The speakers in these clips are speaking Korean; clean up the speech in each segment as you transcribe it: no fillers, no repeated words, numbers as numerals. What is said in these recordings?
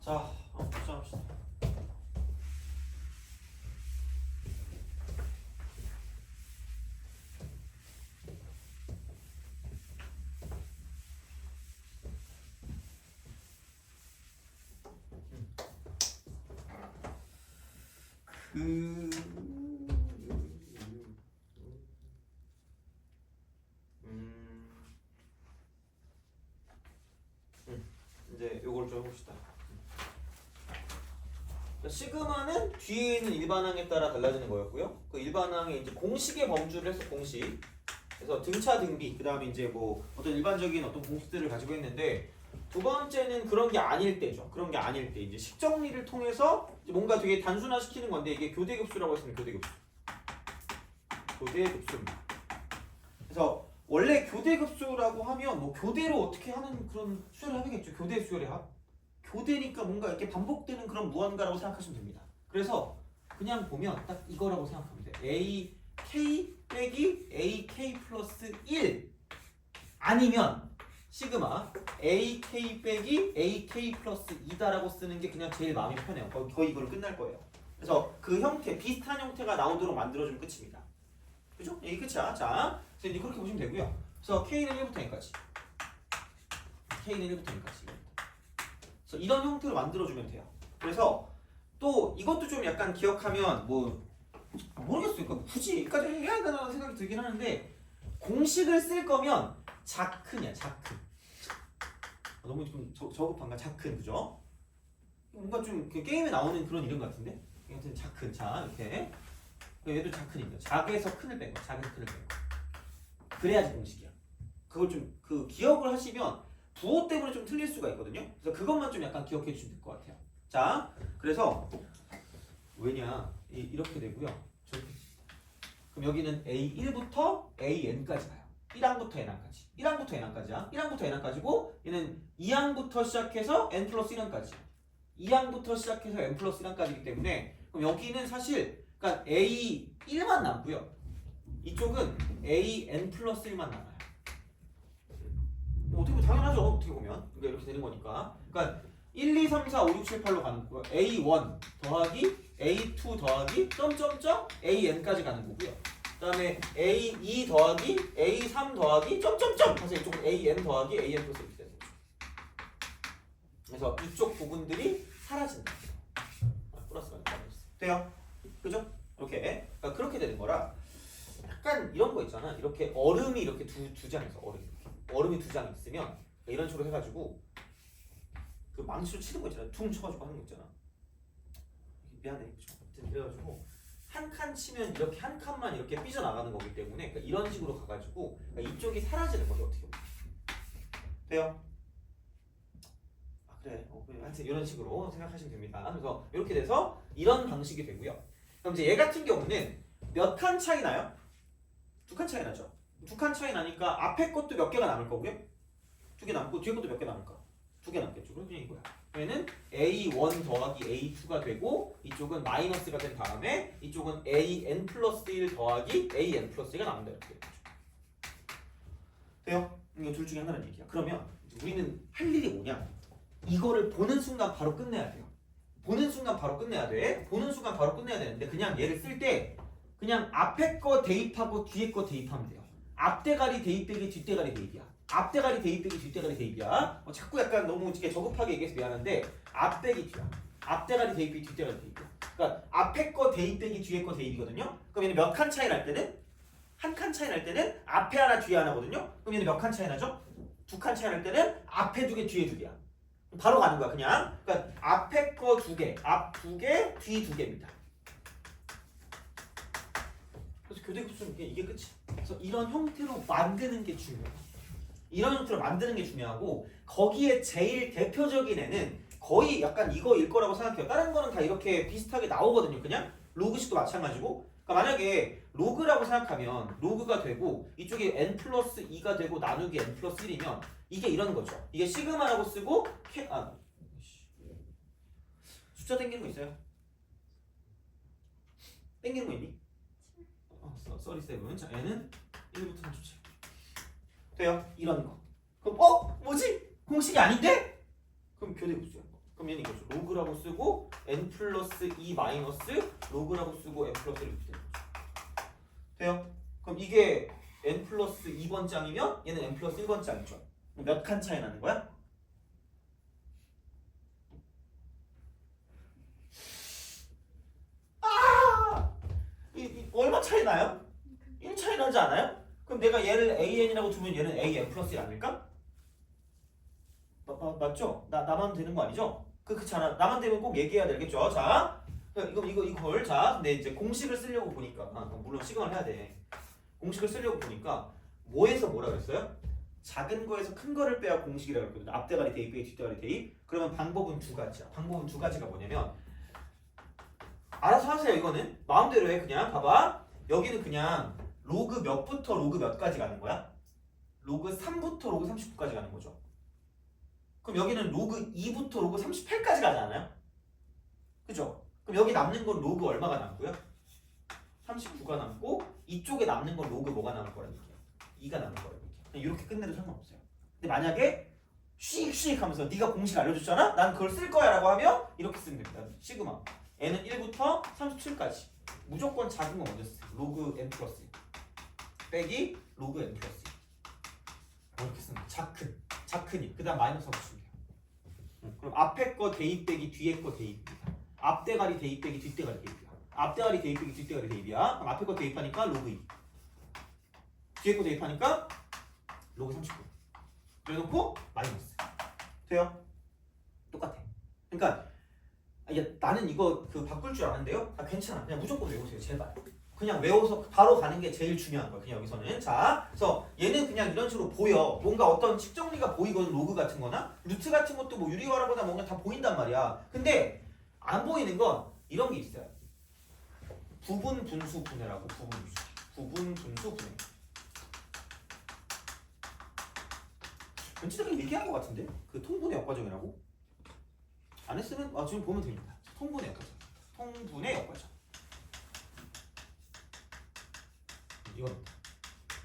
자, 시작합시다. 이제 요걸 좀 해봅시다. 시그마는 뒤에 있는 일반항에 따라 달라지는 거였고요. 그 일반항에 이제 공식의 범주를 해서 공식. 그래서 등차 등비, 그 다음에 이제 뭐 어떤 일반적인 어떤 공식들을 가지고 있는데 두 번째는 그런 게 아닐 때죠. 그런 게 아닐 때 이제 식정리를 통해서 이제 뭔가 되게 단순화시키는 건데 이게 교대급수라고 했으면 교대급수. 교대급수입니다. 그래서 원래 교대급수라고 하면 뭐 교대로 어떻게 하는 그런 수열의 합이겠죠. 교대 수열의 합. 교대니까 뭔가 이렇게 반복되는 그런 무한가라고 생각하시면 됩니다. 그래서 그냥 보면 딱 이거라고 생각하면 돼요. AK 빼기 AK 플러스 1 아니면 시그마 AK 빼기 AK 플러스 2다라고 쓰는 게 그냥 제일 마음이 편해요. 거의 이걸로 끝날 거예요. 그래서 그 형태, 비슷한 형태가 나오도록 만들어주면 끝입니다. 그죠? 이게 끝이야. 자, 그래서 이제 그렇게 보시면 되고요. 그래서 K는 1부터 N까지. K는 1부터 N까지. 그래서 이런 형태로 만들어주면 돼요. 그래서 또 이것도 좀 약간 기억하면 뭐 모르겠어요. 그러니까 굳이 여기까지 해야 되나 생각이 들긴 하는데 공식을 쓸 거면 자크냐, 자크. 너무 좀 저급한가? 자크, 그죠? 뭔가 좀 그 게임에 나오는 그런 이름 같은데? 아무튼 자크, 자 이렇게. 얘도 자크입니다. 작에서 큰을 뺀 거, 작에서 큰을 뺀 거. 그래야지 공식이야. 그걸 좀 그 기억을 하시면 부호 때문에 좀 틀릴 수가 있거든요. 그래서 그것만 좀 약간 기억해 주시면 될 것 같아요. 자, 그래서 왜냐 이렇게 되고요. 그럼 여기는 A1부터 AN까지 가요. 1항부터 N항까지. 1항부터 N항까지야. 1항부터 N항까지고 얘는 2항부터 시작해서 N 플러스 1항까지야. 2항부터 시작해서 N 플러스 1항까지이기 때문에 그럼 여기는 사실 그러니까 A1만 남고요. 이쪽은 AN 플러스 1만 남아요. 어떻게 보면 당연하죠. 어떻게 보면 그러니까 이렇게 되는 거니까. 그러니까 1, 2, 3, 4, 5, 6, 7, 8로 가는 거고요. A1 더하기 A2 더하기 점점점 AN까지 가는 거고요. 그 다음에 A2 더하기 A3 더하기 점점점 사실 이쪽은 AN 더하기 AN 플러스 1이 되는 거죠. 그래서 이쪽 부분들이 사라진다. 플러스가 돼요? 그죠? 이렇게 그러니까 그렇게 되는 거라 약간 이런 거 있잖아. 이렇게 얼음이 이렇게 두 장 있어. 얼음이 두 장 있으면 이런 식으로 해가지고 그 망치로 치는 거 있잖아. 퉁 쳐가지고 하는 거 있잖아. 미안해. 그래가지고 한 칸 치면 이렇게 한 칸만 이렇게 삐져나가는 거기 때문에 그러니까 이런 식으로 가가지고 그러니까 이쪽이 사라지는 거죠. 어떻게 보면. 돼요? 아 그래. 하여튼 이런 식으로 생각하시면 됩니다. 그래서 이렇게 돼서 이런 방식이 되고요. 그럼 이제 얘 같은 경우는 몇 칸 차이 나요? 2칸 차이 나죠. 2칸 차이 나니까 앞에 것도 몇 개가 남을 거고요. 2개 남고 뒤에 것도 몇 개 남을까? 2개 남겠죠. 그럼 그냥 이거야. 얘는 A1 더하기 A2가 되고 이쪽은 마이너스가 된 다음에 이쪽은 AN 플러스 1 더하기 AN 플러스 1가 남는다 이렇게 되죠. 돼요? 이거 둘 중에 하나는 얘기야. 그러면 우리는 할 일이 뭐냐? 이거를 보는 순간 바로 끝내야 돼요. 보는 순간 바로 끝내야 돼. 보는 순간 바로 끝내야 되는데 그냥 얘를 쓸 때 그냥 앞에 거 대입하고 뒤에 거 대입하면 돼요. 앞대가리 대입되기 뒷대가리 대입이야. 앞대가리 대입되기 뒷대가리 대입이야. 자꾸 약간 너무 이렇게 저급하게 얘기해서 미안한데 앞대기 뒤야. 앞대가리 대입이 뒷대가리 대입이야. 그러니까 앞에 거 대입되기 뒤에 거 대입이거든요. 그럼 얘는 몇 칸 차이 날 때는 한 칸 차이 날 때는 앞에 하나 뒤에 하나거든요. 그럼 얘는 몇 칸 차이 나죠? 2칸 차이 날 때는 앞에 2개 뒤에 2개야. 바로 가는 거야 그냥. 그러니까 앞에 거 2개, 앞 2개, 뒤 2개입니다. 그래서 교대급수는 이게 끝이. 그래서 이런 형태로 만드는 게 중요해요. 이런 형태로 만드는 게 중요하고 거기에 제일 대표적인 애는 거의 약간 이거일 거라고 생각해요. 다른 거는 다 이렇게 비슷하게 나오거든요. 그냥 로그식도 마찬가지고. 그러니까 만약에 로그라고 생각하면 로그가 되고 이쪽에 n 플러스 2가 되고 나누기 n 플러스 1이면 이게 이런 거죠. 이게 시그마라고 쓰고 숫자 땡기는 거 있어요? 땡기는 거 있니? 쏘리 세븐. 자, 얘는 1부터 37. 돼요? 이런 거. 그럼 뭐지? 공식이 아닌데? 그럼 교대급수야. 그럼 그러면 이거죠. 로그라고 쓰고 n 플러스 2 마이너스 로그라고 쓰고 n 플러스 1 이렇게 되는 거죠. 돼요? 그럼 이게 n 플러스 2번 짱이면 얘는 n 플러스 1번 짱이죠. 몇 칸 차이 나는 거야? 얼마 차이 나요? 1 차이 나지 않아요? 그럼 내가 얘를 an이라고 두면 얘는 an 플러스 1 아닐까? 맞죠? 나만 되는 거 아니죠? 그렇잖아. 나만 되면 꼭 얘기해야 되겠죠? 자, 이걸 자, 근데 이제 공식을 쓰려고 보니까 물론 시간을 해야 돼. 공식을 쓰려고 보니까 뭐에서 뭐라 그랬어요? 작은 거에서 큰 거를 빼야 공식이라고 그랬거든요. 앞대가리 대입 빼기 뒷대가리 대입. 그러면 방법은 두 가지야. 방법은 두 가지가 뭐냐면 알아서 하세요. 이거는 마음대로 해. 그냥 봐봐. 여기는 그냥 로그 몇부터 로그 몇까지 가는 거야? 로그 3부터 로그 39까지 가는 거죠. 그럼 여기는 로그 2부터 로그 38까지 가지 않아요? 그죠? 그럼 여기 남는 건 로그 얼마가 남고요? 39가 남고 이쪽에 남는 건 로그 뭐가 남을 거라는 얘기야? 2가 남을 거라는 얘기야. 그냥 이렇게 끝내도 상관없어요. 근데 만약에 씩 하면서 네가 공식 알려줬잖아? 난 그걸 쓸 거야 라고 하면 이렇게 쓰면 됩니다. 시그마 n은 1부터 37까지 무조건 작은 거 먼저 쓰세요. 로그 n 플러스 1 빼기 로그 n 플러스 1 이렇게 쓰면 작은이 그 다음 마이너스 하고 쓰면 돼요. 그럼 앞에 거 대입 빼기 뒤에 거 대입입니다. 앞대가리 대입 빼기 뒷대가리 대입이야. 앞대가리 대입 빼기 뒷대가리 대입이야. 그럼 앞에 거 대입하니까 로그 2 뒤에 거 대입하니까 로그 39 그래놓고 마이너스 돼요? 똑같아. 그러니까 나는 이거 바꿀 줄 아는데요? 괜찮아. 그냥 무조건 외우세요. 제발. 그냥 외워서 바로 가는 게 제일 중요한 거야. 그냥 여기서는. 자, 그래서 얘는 그냥 이런 식으로 보여. 뭔가 어떤 측정리가 보이거든. 로그 같은 거나 루트 같은 것도 뭐 유리화라거나 뭔가 다 보인단 말이야. 근데 안 보이는 건 이런 게 있어요. 부분 분수 분해라고. 부분 분수 분해. 왠지 내가 얘기한 것 같은데? 그 통분의 역과정이라고? 안 했으면 지금 보면 됩니다. 통분의 역과정. 통분의 역과정. 이겁니다.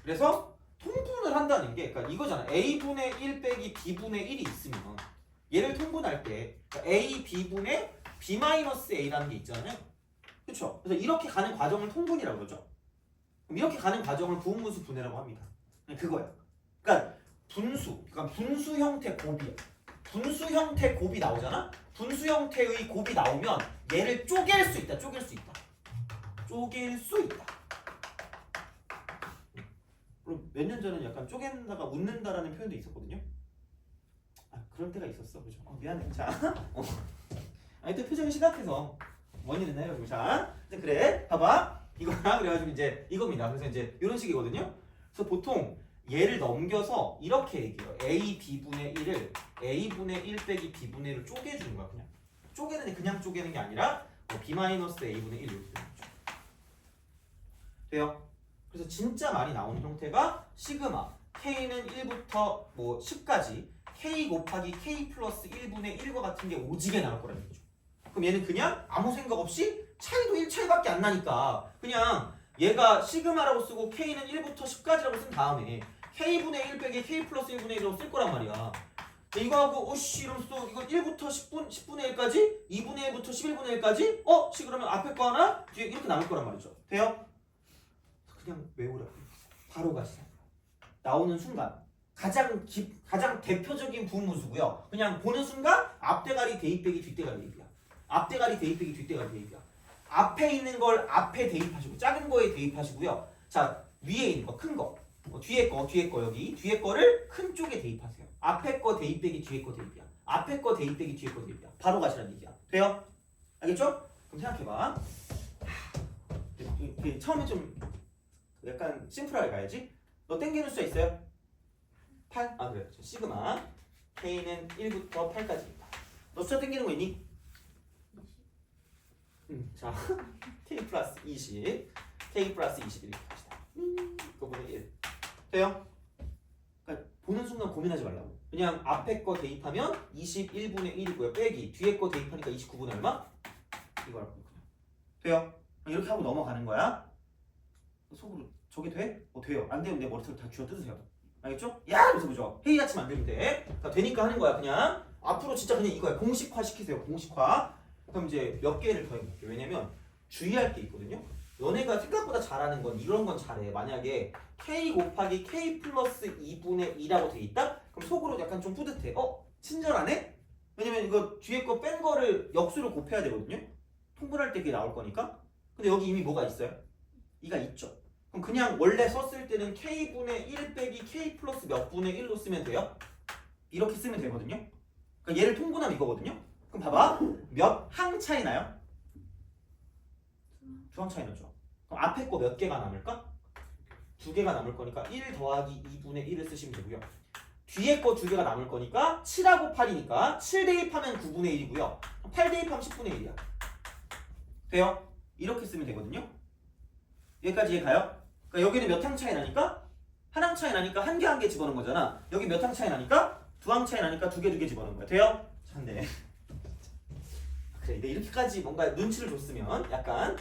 그래서 통분을 한다는 게 그러니까 이거잖아. a분의 1 빼기 b분의 1이 있으면 얘를 통분할 때 그러니까 a b분의 b-a라는 게 있잖아요. 그렇죠? 그래서 이렇게 가는 과정을 통분이라고 그러죠. 그럼 이렇게 가는 과정을 부분분수 분해라고 합니다. 그거야. 그러니까 분수 형태 곱이야. 분수 형태 곱이 나오잖아? 분수 형태의 곱이 나오면 얘를 쪼갤 수 있다. 쪼갤 수 있다. 몇 년 전에는 약간 쪼갠다가 웃는다라는 표현도 있었거든요. 그럴 때가 있었어. 그죠? 미안해. 자. 또 표정이 심각해서 원인은 해가지고. 자. 그래. 봐봐. 이거야. 그래가지고 이제 이겁니다. 그래서 이제 이런 식이거든요. 그래서 보통 얘를 넘겨서 이렇게 얘기해요. a b분의 1을 a분의 1 빼기 b분의 1을 쪼개주는 거야. 그냥 쪼개는 그냥 쪼개는 게 아니라 b-a분의 1 이렇게 되는 거죠. 돼요? 그래서 진짜 많이 나오는 형태가 시그마 k는 1부터 10까지 k 곱하기 k 플러스 1분의 1과 같은 게 오지게 나올 거라는 거죠. 그럼 얘는 그냥 아무 생각 없이 차이도 1차이밖에 안 나니까 그냥 얘가 시그마라고 쓰고 k는 1부터 10까지라고 쓴 다음에 k분의 1 빼기 k 플러스 1분의 1이라고 쓸 거란 말이야. 이거 하고 오씨 이러면서 이거 1부터 10분의 1까지 2분의 1부터 11분의 1까지 그러면 앞에 거 하나 뒤에 이렇게 나올 거란 말이죠. 돼요? 그냥 외우라고. 바로 가시죠. 나오는 순간 가장 대표적인 부분수고요. 그냥 보는 순간 앞대가리 대입 빼기 뒷대가리 대입이야. 앞대가리 대입 빼기 뒷대가리 대입이야. 앞에 있는 걸 앞에 대입하시고 작은 거에 대입하시고요. 자, 위에 있는 거 큰 거. 뒤에 거 여기 뒤에 거를 큰 쪽에 대입하세요. 앞에 거 대입 빼기 뒤에 거 대입이야. 앞에 거 대입 빼기 뒤에 거 대입이야. 바로 가시라는 얘기야. 돼요? 알겠죠? 그럼 생각해봐. 처음에 좀 약간 심플하게 가야지. 너 땡기는 숫자 있어요? 8? 그래. 시그마 k는 1부터 8까지입니다. 너 숫자 땡기는 거 있니? 자, k 플러스 20 k 플러스 20 이렇게 합시다. 그거보다 1 돼요? 그러니까 보는 순간 고민하지 말라고. 그냥 앞에 거 대입하면 21분의 1이고요. 빼기 뒤에 거 대입하니까 29분의 얼마? 이거 알고 그냥 돼요? 이렇게 하고 넘어가는 거야. 속으로 저게 돼? 돼요. 안 되면 내 머리털 다 쥐어 뜯으세요. 알겠죠? 야! 이러면서 보죠. 회의같이 만들면 돼. 그러니까 되니까 하는 거야. 그냥 앞으로 진짜 그냥 이거야. 공식화 시키세요. 공식화. 그럼 이제 몇 개를 더 해볼게요. 왜냐면 주의할 게 있거든요. 너네가 생각보다 잘하는 건 이런 건 잘해. 만약에 k 곱하기 k 플러스 2분의 2라고 돼 있다? 그럼 속으로 약간 좀 뿌듯해. 친절하네? 왜냐면 이거 뒤에 거 뺀 거를 역수로 곱해야 되거든요. 통분할 때 그게 나올 거니까. 근데 여기 이미 뭐가 있어요? 2가 있죠. 그럼 그냥 원래 썼을 때는 k분의 1 빼기 k 플러스 몇 분의 1로 쓰면 돼요? 이렇게 쓰면 되거든요. 그러니까 얘를 통분하면 이거거든요. 그럼 봐봐. 몇 항 차이 나요? 두 항 차이 나죠. 그럼 앞에 거 몇 개가 남을까? 두 개가 남을 거니까 1 더하기 2분의 1을 쓰시면 되고요. 뒤에 거 두 개가 남을 거니까 7하고 8이니까 7 대입하면 9분의 1이고요. 8 대입하면 10분의 1이야. 돼요? 이렇게 쓰면 되거든요. 여기까지 이해 가요? 그러니까 여기는 몇 항 차이 나니까? 한 항 차이 나니까 한 개 한 개 집어넣은 거잖아. 여기 몇 항 차이 나니까? 두 항 차이 나니까 두 개 집어넣은 거야. 돼요? 참네. 그래, 이렇게까지 뭔가 눈치를 줬으면 약간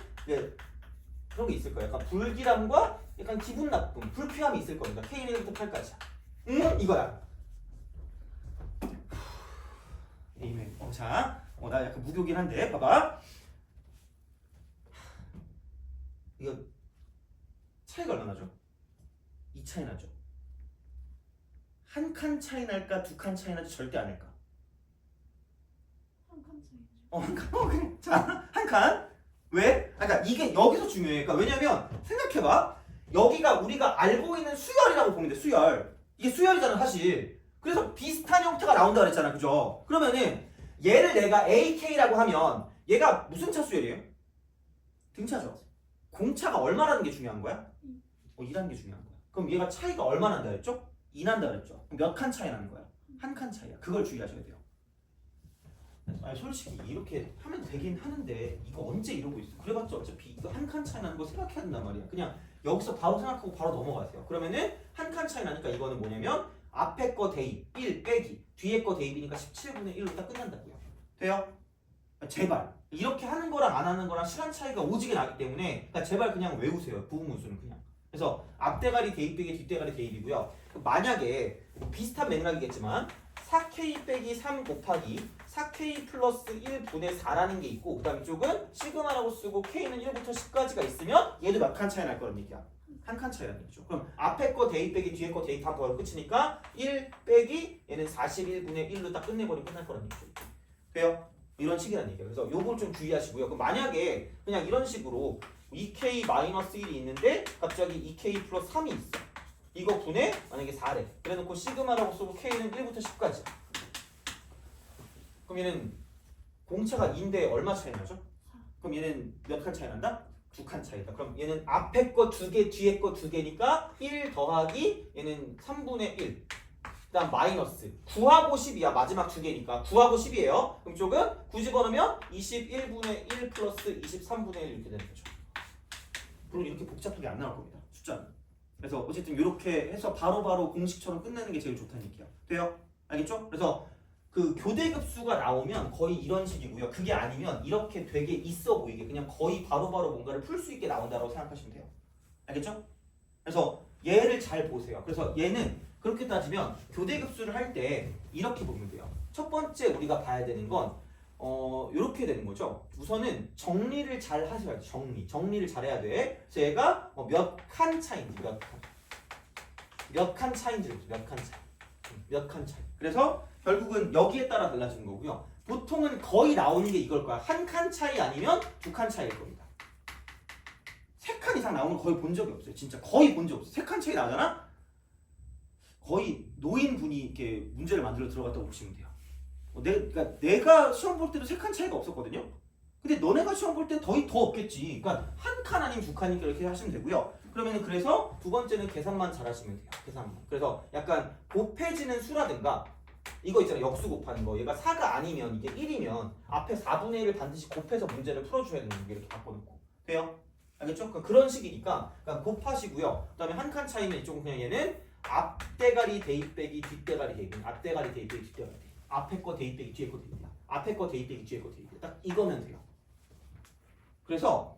그런 게 있을 거야. 약간 불길함과 약간 기분 나쁨, 불쾌함이 있을 거니까 K는 1부터 8까지야. 이거야. 에이맨. 자, 나 약간 무교긴 한데 봐봐. 이거 차이가 얼마 나죠? 2 차이 나죠. 한 칸 차이 날까 두 칸 차이 나지 절대 안 날까? 한 칸 차이죠. 한 칸. 그래. 자, 한 칸. 왜? 그러니까 이게 여기서 중요해. 그러니까 왜냐면 생각해봐. 여기가 우리가 알고 있는 수열이라고 보면 돼. 수열. 이게 수열이잖아 사실. 그래서 비슷한 형태가 나온다 그랬잖아. 그죠? 그러면은 얘를 내가 AK라고 하면 얘가 무슨 차 수열이에요? 등차죠. 공차가 얼마라는 게 중요한 거야? 2라는 게 중요한 거야. 그럼 얘가 차이가 얼마 난다 그랬죠? 2 난다 그랬죠? 몇 칸 차이 나는 거야? 한 칸 차이야. 그걸 주의하셔야 돼요. 아니 솔직히 이렇게 하면 되긴 하는데 이거 언제 이러고 있어? 그래봤자 어차피 이거 한 칸 차이 나는 거 생각해야 된단 말이야. 그냥 여기서 바로 생각하고 바로 넘어가세요. 그러면은 한 칸 차이 나니까 이거는 뭐냐면 앞에 거 대입 1 빼기 뒤에 거 대입이니까 17분의 1로 딱 끝난다고요. 돼요? 제발 이렇게 하는 거랑 안 하는 거랑 시간 차이가 오지게 나기 때문에 그러니까 제발 그냥 외우세요. 부분문수는 그냥. 그래서 앞대가리 대입 빼기 뒷대가리 대입이고요. 만약에 비슷한 맥락이겠지만 4k 빼기 3 곱하기 4k 플러스 1분의 4라는 게 있고 그 다음 이쪽은 시그마라고 쓰고 k는 1부터 10까지가 있으면 얘도 몇 칸 차이 날 거란 얘기야. 한 칸 차이라는 얘기죠. 그럼 앞에 거 대입 빼기 뒤에 거 대입하면 바로 끝이니까 1 빼기 얘는 41분의 1로 딱 끝내버리면 끝날 거란 얘기죠. 돼요? 이런 식이란 얘기예요. 그래서 요걸 좀 주의하시고요. 그럼 만약에 그냥 이런 식으로 2k-1이 있는데 갑자기 2k 플러스 3이 있어. 이거 분의 만약에 4래. 그래놓고 시그마라고 쓰고 k는 1부터 10까지. 그럼 얘는 공차가 2인데 얼마 차이 나죠? 그럼 얘는 몇 칸 차이 난다? 2칸 차이다. 그럼 얘는 앞에 거 2개, 뒤에 거 2개니까 1 더하기 얘는 3분의 1. 그 다음 마이너스 9하고 10이야. 마지막 2개니까 9하고 10이에요. 그럼 이쪽은 9 집어넣으면 21분의 1 플러스 23분의 1 이렇게 되는 거죠. 물론 이렇게 복잡하게 안 나올 겁니다. 숫자는. 그래서 어쨌든 이렇게 해서 바로바로 공식처럼 끝내는 게 제일 좋다는 얘기야. 돼요? 알겠죠? 그래서 그 교대급수가 나오면 거의 이런 식이고요. 그게 아니면 이렇게 되게 있어 보이게 그냥 거의 바로바로 뭔가를 풀 수 있게 나온다고 생각하시면 돼요. 알겠죠? 그래서 얘를 잘 보세요. 그래서 얘는 그렇게 따지면 교대급수를 할 때 이렇게 보면 돼요. 첫 번째 우리가 봐야 되는 건 이렇게 되는 거죠. 우선은 정리를 잘 하셔야 돼. 정리를 잘 해야 돼. 그래서 얘가 몇 칸 차이인지 몇 칸 차이인지 몇 칸 차이. 그래서 결국은 여기에 따라 달라지는 거고요. 보통은 거의 나오는 게 이걸 거야. 한 칸 차이 아니면 2칸 차이일 겁니다. 3칸 이상 나오는 거 거의 본 적이 없어요. 진짜 거의 본 적 없어요. 3칸 차이 나잖아? 거의 노인분이 이렇게 문제를 만들어 들어갔다고 보시면 돼요. 그러니까 내가 시험 볼 때도 3칸 차이가 없었거든요. 근데 너네가 시험 볼 때 더 없겠지. 그러니까 한 칸 아니면 2칸이니까 이렇게 하시면 되고요. 그러면은 그래서 두 번째는 계산만 잘 하시면 돼요. 계산만. 그래서 약간 곱해지는 수라든가 이거 있잖아. 역수 곱하는 거. 얘가 4가 아니면 이게 1이면 앞에 4분의 1을 반드시 곱해서 문제를 풀어줘야 되는 게 이렇게 바꿔놓고. 돼요? 알겠죠? 그러니까 그런 식이니까 그러니까 곱하시고요. 그 다음에 한 칸 차이면 이쪽은 그냥 얘는 앞대가리 대입 빼기 뒷대가리 대입. 앞대가리 대입 빼기 뒷대가리 대입. 앞에 거 대입 빼기 뒤에 거 대입이야. 앞에 거 대입 빼기 뒤에 거 대입이야. 딱 이거면 돼요. 그래서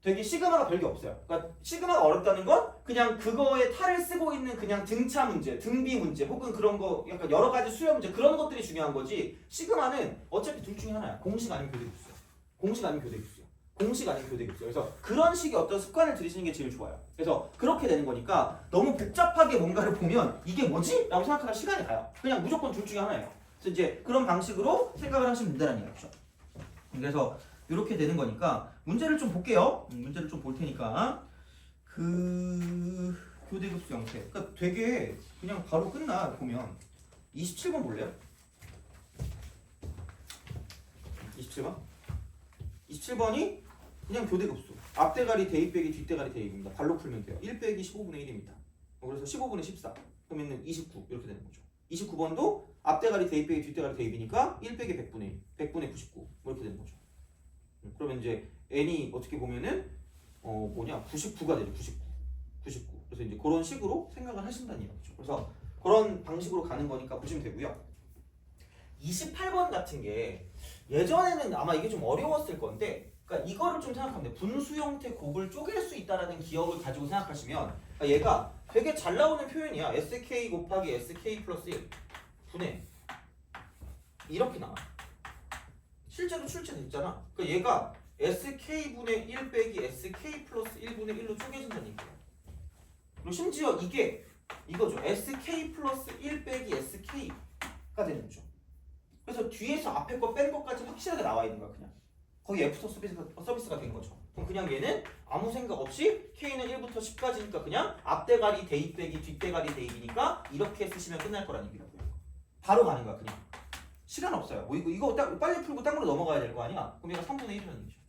되게 시그마가 별게 없어요. 그러니까 시그마가 어렵다는 건 그냥 그거에 탈을 쓰고 있는 그냥 등차 문제, 등비 문제 혹은 그런 거 약간 여러 가지 수열 문제 그런 것들이 중요한 거지 시그마는 어차피 둘 중에 하나야. 공식 아니면 교대급수야. 공식 아니면 교대급수야. 공식 아니면 교대급수야. 그래서 그런 식의 어떤 습관을 들이시는 게 제일 좋아요. 그래서 그렇게 되는 거니까 너무 복잡하게 뭔가를 보면 이게 뭐지? 라고 생각하는 시간이 가요. 그냥 무조건 둘 중에 하나예요. 그래서 이제 그런 방식으로 생각을 하시면 된다는 얘기죠. 그래서 이렇게 되는 거니까 문제를 좀 볼게요. 문제를 좀 볼 테니까 그 교대급수 형태. 그러니까 되게 그냥 바로 끝나 보면 27번 볼래요? 27번? 27번이 그냥 교대급수. 앞대가리 대입 빼기 뒷대가리 대입입니다. 발로 풀면 돼요. 1 빼기 15분의 1입니다. 그래서 15분의 14. 그러면 29 이렇게 되는 거죠. 29번도 앞대가리 대입 빼기 뒷대가리 대입이니까 1 빼기 100분의 1, 100분의 99 뭐 이렇게 되는 거죠. 그러면 이제 n이 어떻게 보면은 99가 되죠. 99. 그래서 이제 그런 식으로 생각을 하신다는 얘기죠. 그래서 그런 방식으로 가는 거니까 보시면 되고요. 28번 같은 게 예전에는 아마 이게 좀 어려웠을 건데, 그러니까 이거를 좀 생각하면 돼요. 분수 형태 곱을 쪼갤 수 있다라는 기억을 가지고 생각하시면, 그러니까 얘가 되게 잘 나오는 표현이야. SK 곱하기 SK 플러스 1 분의 이렇게 나와. 실제로 출제됐잖아. 그러니까 얘가 SK분의 1 빼기 SK 플러스 1분의 1로 쪼개진다는 얘기야. 그리고 심지어 이게 이거죠. SK 플러스 1 빼기 SK가 되는 거죠. 그래서 뒤에서 앞에 거 뺀 것까지 확실하게 나와 있는 거야. 그냥 거기 애프터 서비스가 된 거죠. 그럼 그냥 얘는 아무 생각 없이 K는 1부터 10까지니까 그냥 앞대가리 대입 빼기 뒷대가리 대입이니까 이렇게 쓰시면 끝날 거라는 얘기라고요. 바로 가는 거야. 그냥 시간 없어요. 뭐 이거 빨리 풀고 딴 걸로 넘어가야 될 거 아니야? 그럼 얘가 3분의 1이라는 얘기죠.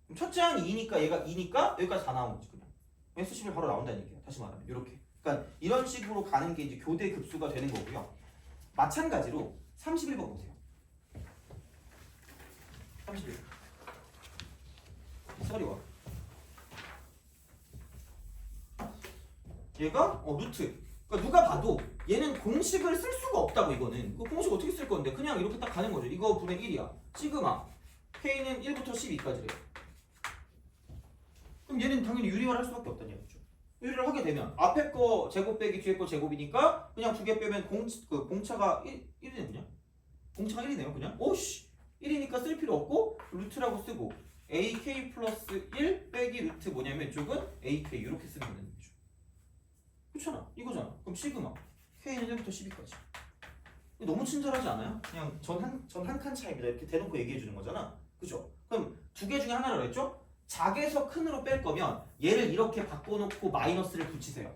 그럼 첫째 항이 2니까 얘가 2니까 여기까지 다 나온 거지. 그냥 S11 바로 나온다는 얘기야. 다시 말하면 이렇게. 그러니까 이런 식으로 가는 게 이제 교대 급수가 되는 거고요. 마찬가지로 31번 보세요. 31번. 서리와 얘가 루트. 그러니까 누가 봐도 얘는 공식을 쓸 수가 없다고. 이거는 그 공식 어떻게 쓸 건데 그냥 이렇게 딱 가는 거죠. 이거 분의 1이야. 시그마 K는 1부터 12까지래요. 그럼 얘는 당연히 유리화를 할 수밖에 없다는 얘기죠. 유리를 하게 되면 앞에 거 제곱 빼기 뒤에 거 제곱이니까 그냥 두 개 빼면 공차가 1이네요. 공차가 1이네요. 그냥 오씨 1이니까 쓸 필요 없고 루트라고 쓰고 AK 플러스 1 빼기 루트 뭐냐면 이쪽은 AK 이렇게 쓰면 되는 거죠. 그렇잖아. 이거잖아. 그럼 시그마 K는 1부터 12까지. 너무 친절하지 않아요? 그냥 전 한 칸 차이입니다. 이렇게 대놓고 얘기해 주는 거잖아. 그죠? 그럼 두 개 중에 하나를 했죠? 작에서 큰으로 뺄 거면 얘를 이렇게 바꿔놓고 마이너스를 붙이세요.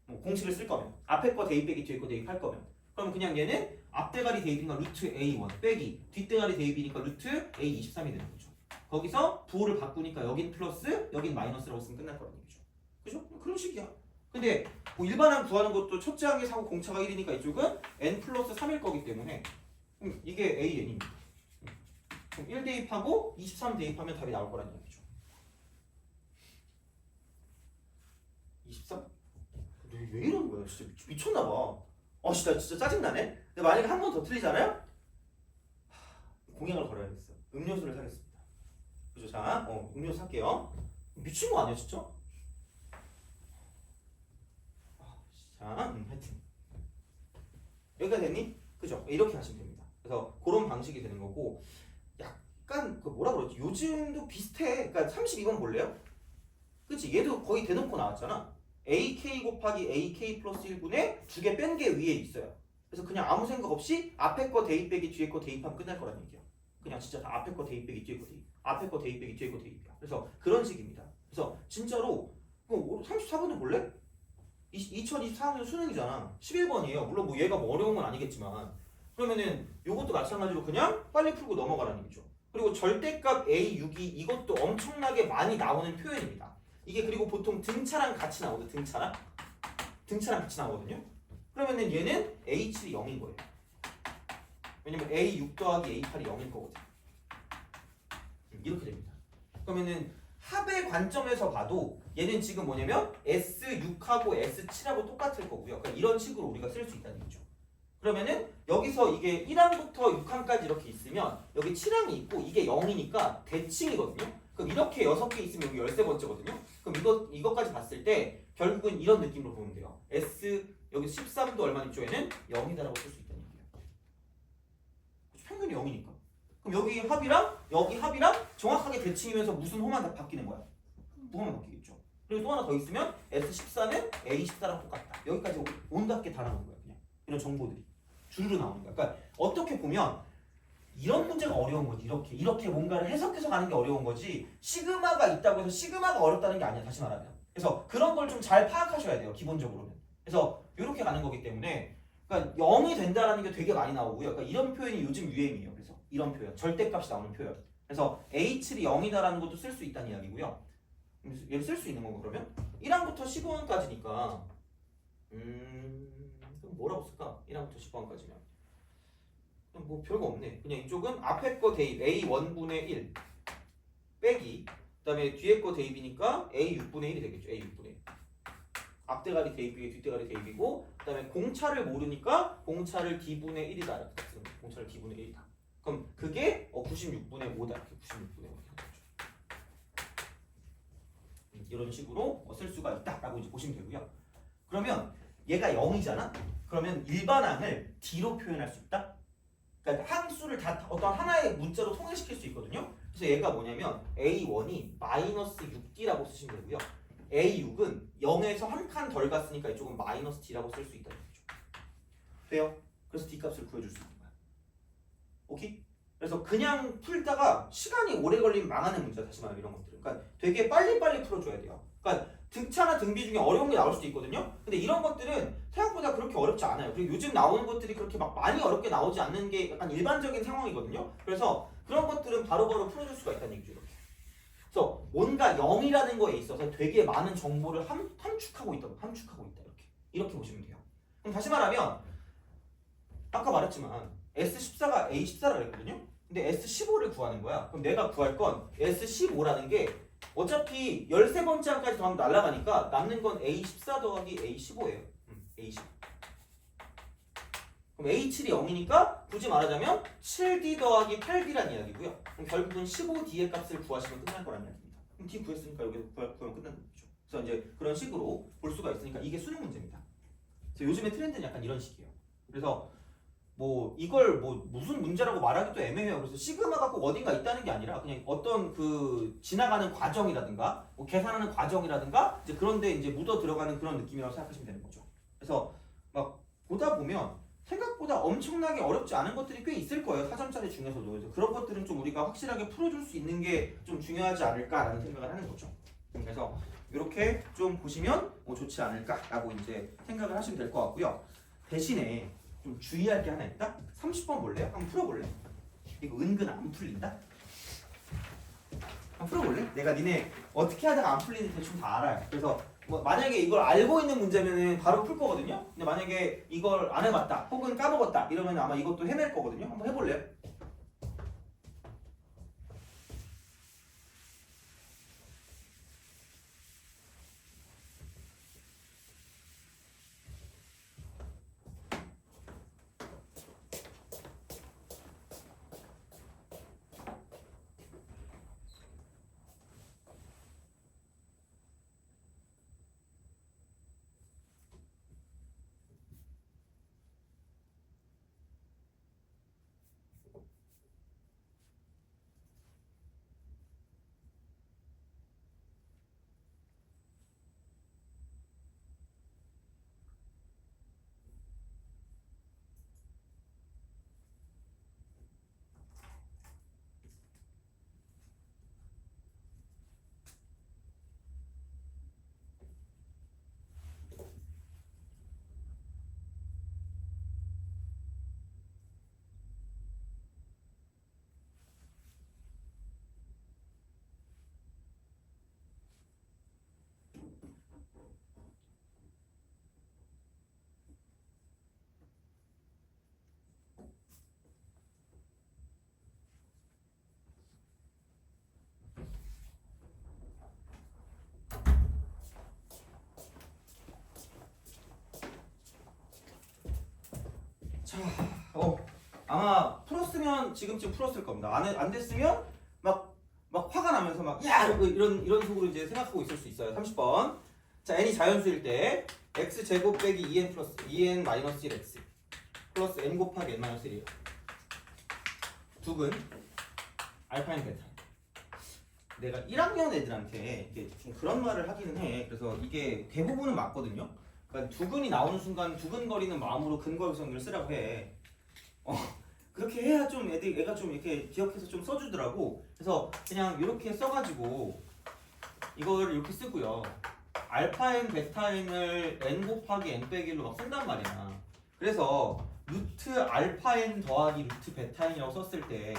뭐 공식을 쓸 거면 앞에 거 대입 빼기 뒤에 거 대입할 거면 그럼 그냥 얘는 앞대가리 대입이니까 루트 A1 빼기 뒷대가리 대입이니까 루트 A23이 되는 거죠. 거기서 부호를 바꾸니까 여긴 플러스 여긴 마이너스라고 쓰면 끝날 거라는 얘기죠. 그죠? 그런 식이야. 근데 뭐 일반항 구하는 것도 첫째 항에 사고 공차가 1이니까 이쪽은 n 플러스 3일 거기 때문에 이게 AN입니다. 그럼 1 대입하고 23 대입하면 답이 나올 거라는 얘기죠. 23? 왜 이러는 거야? 진짜 미쳤나봐. 진짜 짜증나네? 근데 만약에 한 번 더 틀리잖아요? 공약을 걸어야겠어. 음료수를 사겠습니다. 그죠? 자, 음료수 살게요. 미친 거 아니야, 진짜? 자, 하여튼. 여기가 됐니? 그죠? 이렇게 하시면 됩니다. 그래서 그런 방식이 되는 거고, 약간, 뭐라 그러지? 요즘도 비슷해. 그러니까 32번 볼래요? 그치? 얘도 거의 대놓고 나왔잖아. AK 곱하기 AK 플러스 1분의 두 개 뺀 게 위에 있어요. 그래서 그냥 아무 생각 없이 앞에 거 대입 빼기 뒤에 거 대입하면 끝날 거라는 얘기야. 그냥 진짜 다 앞에 거 대입 빼기 뒤에 거 대입, 앞에 거 대입 빼기 뒤에 거 대입이야. 그래서 그런 식입니다. 그래서 진짜로 34번을 볼래? 2024학년 수능이잖아. 11번이에요. 물론 뭐 얘가 뭐 어려운 건 아니겠지만 그러면은 요것도 마찬가지로 그냥 빨리 풀고 넘어가라는 얘기죠. 그리고 절대값 A6이 이것도 엄청나게 많이 나오는 표현입니다. 이게 그리고 보통 등차랑 같이 나오거든요. 등차랑 같이 나오거든요. 그러면은 얘는 A7이 0인 거예요. 왜냐면 A6 더하기 A8이 0일 거거든. 이렇게 됩니다. 그러면은 합의 관점에서 봐도 얘는 지금 뭐냐면 S6하고 S7하고 똑같을 거고요. 그러니까 이런 식으로 우리가 쓸 수 있다는 얘기죠. 그러면은 여기서 이게 1항부터 6항까지 이렇게 있으면 여기 7항이 있고 이게 0이니까 대칭이거든요. 그럼 이렇게 6개 있으면 여기 13번째거든요. 그럼 이것까지 봤을 때 결국은 이런 느낌으로 보면 돼요. S 여기 13도 얼마인 쪽에는 0이다라고 쓸 수 있다는 얘기예요. 평균이 0이니까. 그럼 여기 합이랑 정확하게 대칭이면서 무슨 호만 다 바뀌는 거야? 무호만 바뀌겠죠. 그리고 또 하나 더 있으면 S14는 A14랑 똑같다. 여기까지 온답게 다 나오는 거야. 그냥 이런 정보들이 주르르 나오는 거야. 그러니까 어떻게 보면 이런 문제가 어려운 거지. 이렇게 뭔가를 해석해서 가는 게 어려운 거지. 시그마가 있다고 해서 시그마가 어렵다는 게 아니야. 다시 말하면. 그래서 그런 걸 좀 잘 파악하셔야 돼요. 기본적으로는. 그래서 이렇게 가는 거기 때문에 그러니까 0이 된다라는 게 되게 많이 나오고요. 그러니까 이런 표현이 요즘 유행이에요. 그래서 이런 표현, 절대값이 나오는 표현. 그래서 H를 0이다라는 것도 쓸 수 있다는 이야기고요. 얘를 쓸 수 있는 건가 그러면? 1항부터 15항까지니까 그럼 뭐라고 쓸까? 1항부터 15항까지면 뭐 별거 없네. 그냥 이쪽은 앞에 거 대입 A1분의 1 빼기 그 다음에 뒤에 거 대입이니까 A6분의 1이 되겠죠. A6분의 1 앞대가리 대입이 뒷대가리 대입이고 그 다음에 공차를 모르니까 공차를 D분의 1이다 이렇게 쓰는 거예요. 공차를 D분의 1이다. 그럼 그게 96분의 5다 이렇게 96분의 5 이런 식으로 쓸 수가 있다라고 이제 보시면 되고요. 그러면 얘가 0이잖아? 그러면 일반항을 D로 표현할 수 있다? 그러니까 항수를 다 어떤 하나의 문자로 통일시킬 수 있거든요. 그래서 얘가 뭐냐면 A1이 마이너스 6D라고 쓰시면 되고요. A6은 0에서 한 칸 덜 갔으니까 이쪽은 마이너스 D라고 쓸 수 있다는 거죠. 돼요? 그래서 D 값을 구해줄 수 있는 거야. 오케이? 그래서 그냥 풀다가 시간이 오래 걸리면 망하는 문제야. 다시 말하면 이런 것들은. 그러니까 되게 빨리빨리 풀어줘야 돼요. 그러니까 등차나 등비 중에 어려운 게 나올 수도 있거든요. 근데 이런 것들은 생각보다 그렇게 어렵지 않아요. 그리고 요즘 나오는 것들이 그렇게 막 많이 어렵게 나오지 않는 게 약간 일반적인 상황이거든요. 그래서 그런 것들은 바로바로 풀어줄 수가 있다는 얘기죠. 이렇게. 그래서 뭔가 0이라는 거에 있어서 되게 많은 정보를 함축하고 있다. 이렇게 보시면 돼요. 그럼 다시 말하면 아까 말했지만 S14가 A14라 그랬거든요. 근데 S15를 구하는 거야. 그럼 내가 구할 건 S15라는 게 어차피 13번째 항까지 더하면 날아가니까 남는 건 A14 더하기 A15예요. A15. 그럼 A7이 0이니까 굳이 말하자면 7D 더하기 8D란 이야기고요. 그럼 결국은 15D의 값을 구하시면 끝날 거란 이야기입니다. 그럼 D 구했으니까 여기서 구하면 끝나는 거죠. 그래서 이제 그런 식으로 볼 수가 있으니까 이게 수능 문제입니다. 그래서 요즘의 트렌드는 약간 이런 식이에요. 그래서 뭐 이걸 뭐 무슨 문제라고 말하기도 애매해요. 그래서 시그마가 꼭 어딘가 있다는 게 아니라 그냥 어떤 그 지나가는 과정이라든가 뭐 계산하는 과정이라든가 이제 그런데 이제 묻어 들어가는 그런 느낌이라고 생각하시면 되는 거죠. 그래서 막 보다 보면 생각보다 엄청나게 어렵지 않은 것들이 꽤 있을 거예요. 4점짜리 중에서도. 그래서 그런 것들은 좀 우리가 확실하게 풀어줄 수 있는 게 좀 중요하지 않을까라는 생각을 하는 거죠. 그래서 이렇게 좀 보시면 좋지 않을까라고 이제 생각을 하시면 될 것 같고요. 대신에 좀 주의할 게 하나 있다? 30번 볼래요? 한번 풀어볼래? 이거 은근 안 풀린다? 한번 풀어볼래? 내가 니네 어떻게 하다가 안 풀리는지 대충 다 알아요. 그래서 뭐 만약에 이걸 알고 있는 문제면은 바로 풀 거거든요. 근데 만약에 이걸 안 해봤다 혹은 까먹었다 이러면 아마 이것도 헤맬 거거든요. 한번 해볼래요? 자, 아마 풀었으면 지금쯤 풀었을 겁니다. 안 됐으면 막 화가 화가 나면서 막 야 이런 속으로 이제 생각하고 있을 수 있어요. 30번. 자, n이 자연수일 때 x 제곱 빼기 2n 플러스 2n 마이너스 1x 플러스 n 곱하기 n 마이너스 1이에요. 두근 알파인 베타. 내가 1학년 애들한테 이게 좀 그런 말을 하기는 해. 그래서 이게 대부분은 맞거든요. 그러니까 두근이 나오는 순간 두근거리는 마음으로 근거유성을 쓰라고 해. 그렇게 해야 좀 애가 좀 이렇게 기억해서 좀 써주더라고. 그래서 그냥 이렇게 써가지고 이걸 이렇게 쓰고요. 알파인 베타인을 n 곱하기 n 빼기 1로 막 쓴단 말이야. 그래서 루트 알파인 더하기 루트 베타인이라고 썼을 때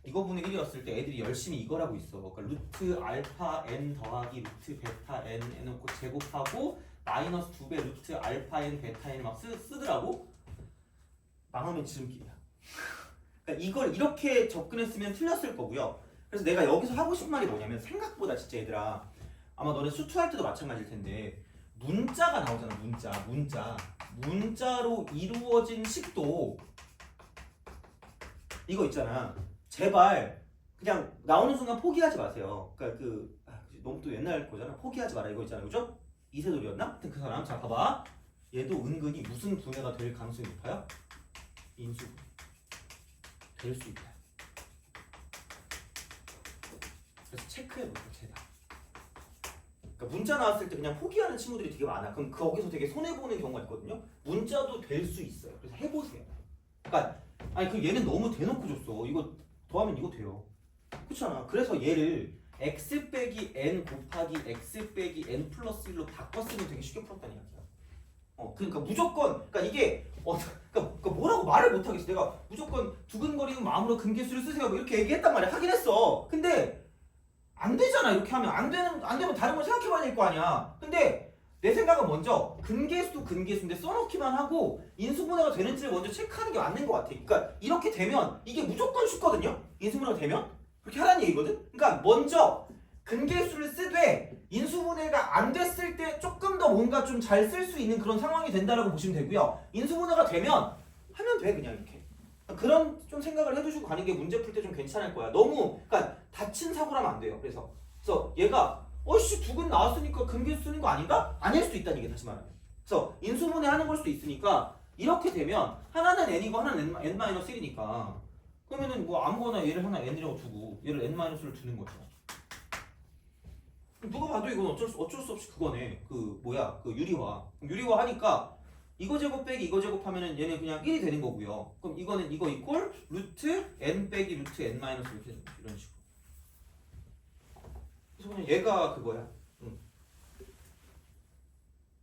이거분의 1이었을 때 애들이 열심히 이걸 하고 있어. 그러니까 루트 알파 n 더하기 루트 베타 n 해놓고 제곱하고 마이너스 2배 루트 알파 n 베타 n 막 쓰더라고. 망하면 지름길이야. 그러니까 이걸 이렇게 접근했으면 틀렸을 거고요. 그래서 내가 여기서 하고 싶은 말이 뭐냐면 생각보다 진짜 얘들아 아마 너네 수투할 때도 마찬가지일 텐데 문자가 나오잖아. 문자로 이루어진 식도 이거 있잖아. 제발 그냥 나오는 순간 포기하지 마세요. 그러니까 너무 또 옛날 거잖아. 포기하지 마라 이거 있잖아. 그죠? 이세돌이었나? 하여튼 그 사람. 자 봐봐. 얘도 은근히 무슨 분해가 될 가능성이 높아요? 인수분해. 될 수 있다. 그래서 체크해볼게요. 제가. 그러니까 문자 나왔을 때 그냥 포기하는 친구들이 되게 많아. 그럼 거기서 되게 손해보는 경우가 있거든요. 문자도 될 수 있어요. 그래서 해보세요. 그러니까 얘는 너무 대놓고 줬어. 이거 더하면 이거 돼요. 그렇잖아. 그래서 얘를 x 빼기 n 곱하기 x 빼기 n 플러스 1로 바꿨으면 되게 쉽게 풀었다는 이야기야. 그러니까 무조건 그러니까 이게 그러니까 뭐라고 말을 못 하겠어. 내가 무조건 두근거리는 마음으로 근계수를 쓰세요. 뭐 이렇게 얘기했단 말이야. 하긴 했어. 근데 안 되잖아. 이렇게 하면 안 되면 다른 걸 생각해봐야 될 거 아니야. 근데 내 생각은 먼저 근계수인데 써놓기만 하고 인수분해가 되는지를 먼저 체크하는 게 맞는 것 같아. 그러니까 이렇게 되면 이게 무조건 쉽거든요. 인수분해가 되면 그렇게 하라는 얘기거든. 그러니까 먼저 근계수를 쓰되 인수분해가 안 됐을 때 조금 더 뭔가 좀 잘 쓸 수 있는 그런 상황이 된다라고 보시면 되고요. 인수분해가 되면 하면 돼 그냥 이렇게. 그런 좀 생각을 해두시고 가는 게 문제 풀 때 좀 괜찮을 거야. 너무 그러니까 다친 사고라면 안 돼요. 그래서 얘가 두근 나왔으니까 근계수 쓰는 거 아닌가? 아닐 수도 있다는 얘기 다시 말하면. 그래서 인수분해 하는 걸 수도 있으니까 이렇게 되면 하나는 n이고 하나는 n-1이니까 그러면은 뭐 아무거나 얘를 하나 n이라고 두고 얘를 n-를 두는 거죠. 누가 봐도 이건 어쩔 수 없이 그거네. 유리화 하니까 이거 제곱 빼기 이거 제곱하면은 얘는 그냥 1이 되는 거고요. 그럼 이거는 이거 이퀄 루트 n 빼기 루트 n 마이너스 이렇게 되는 거죠. 이런 식으로. 그래서 그냥 얘가 그거야.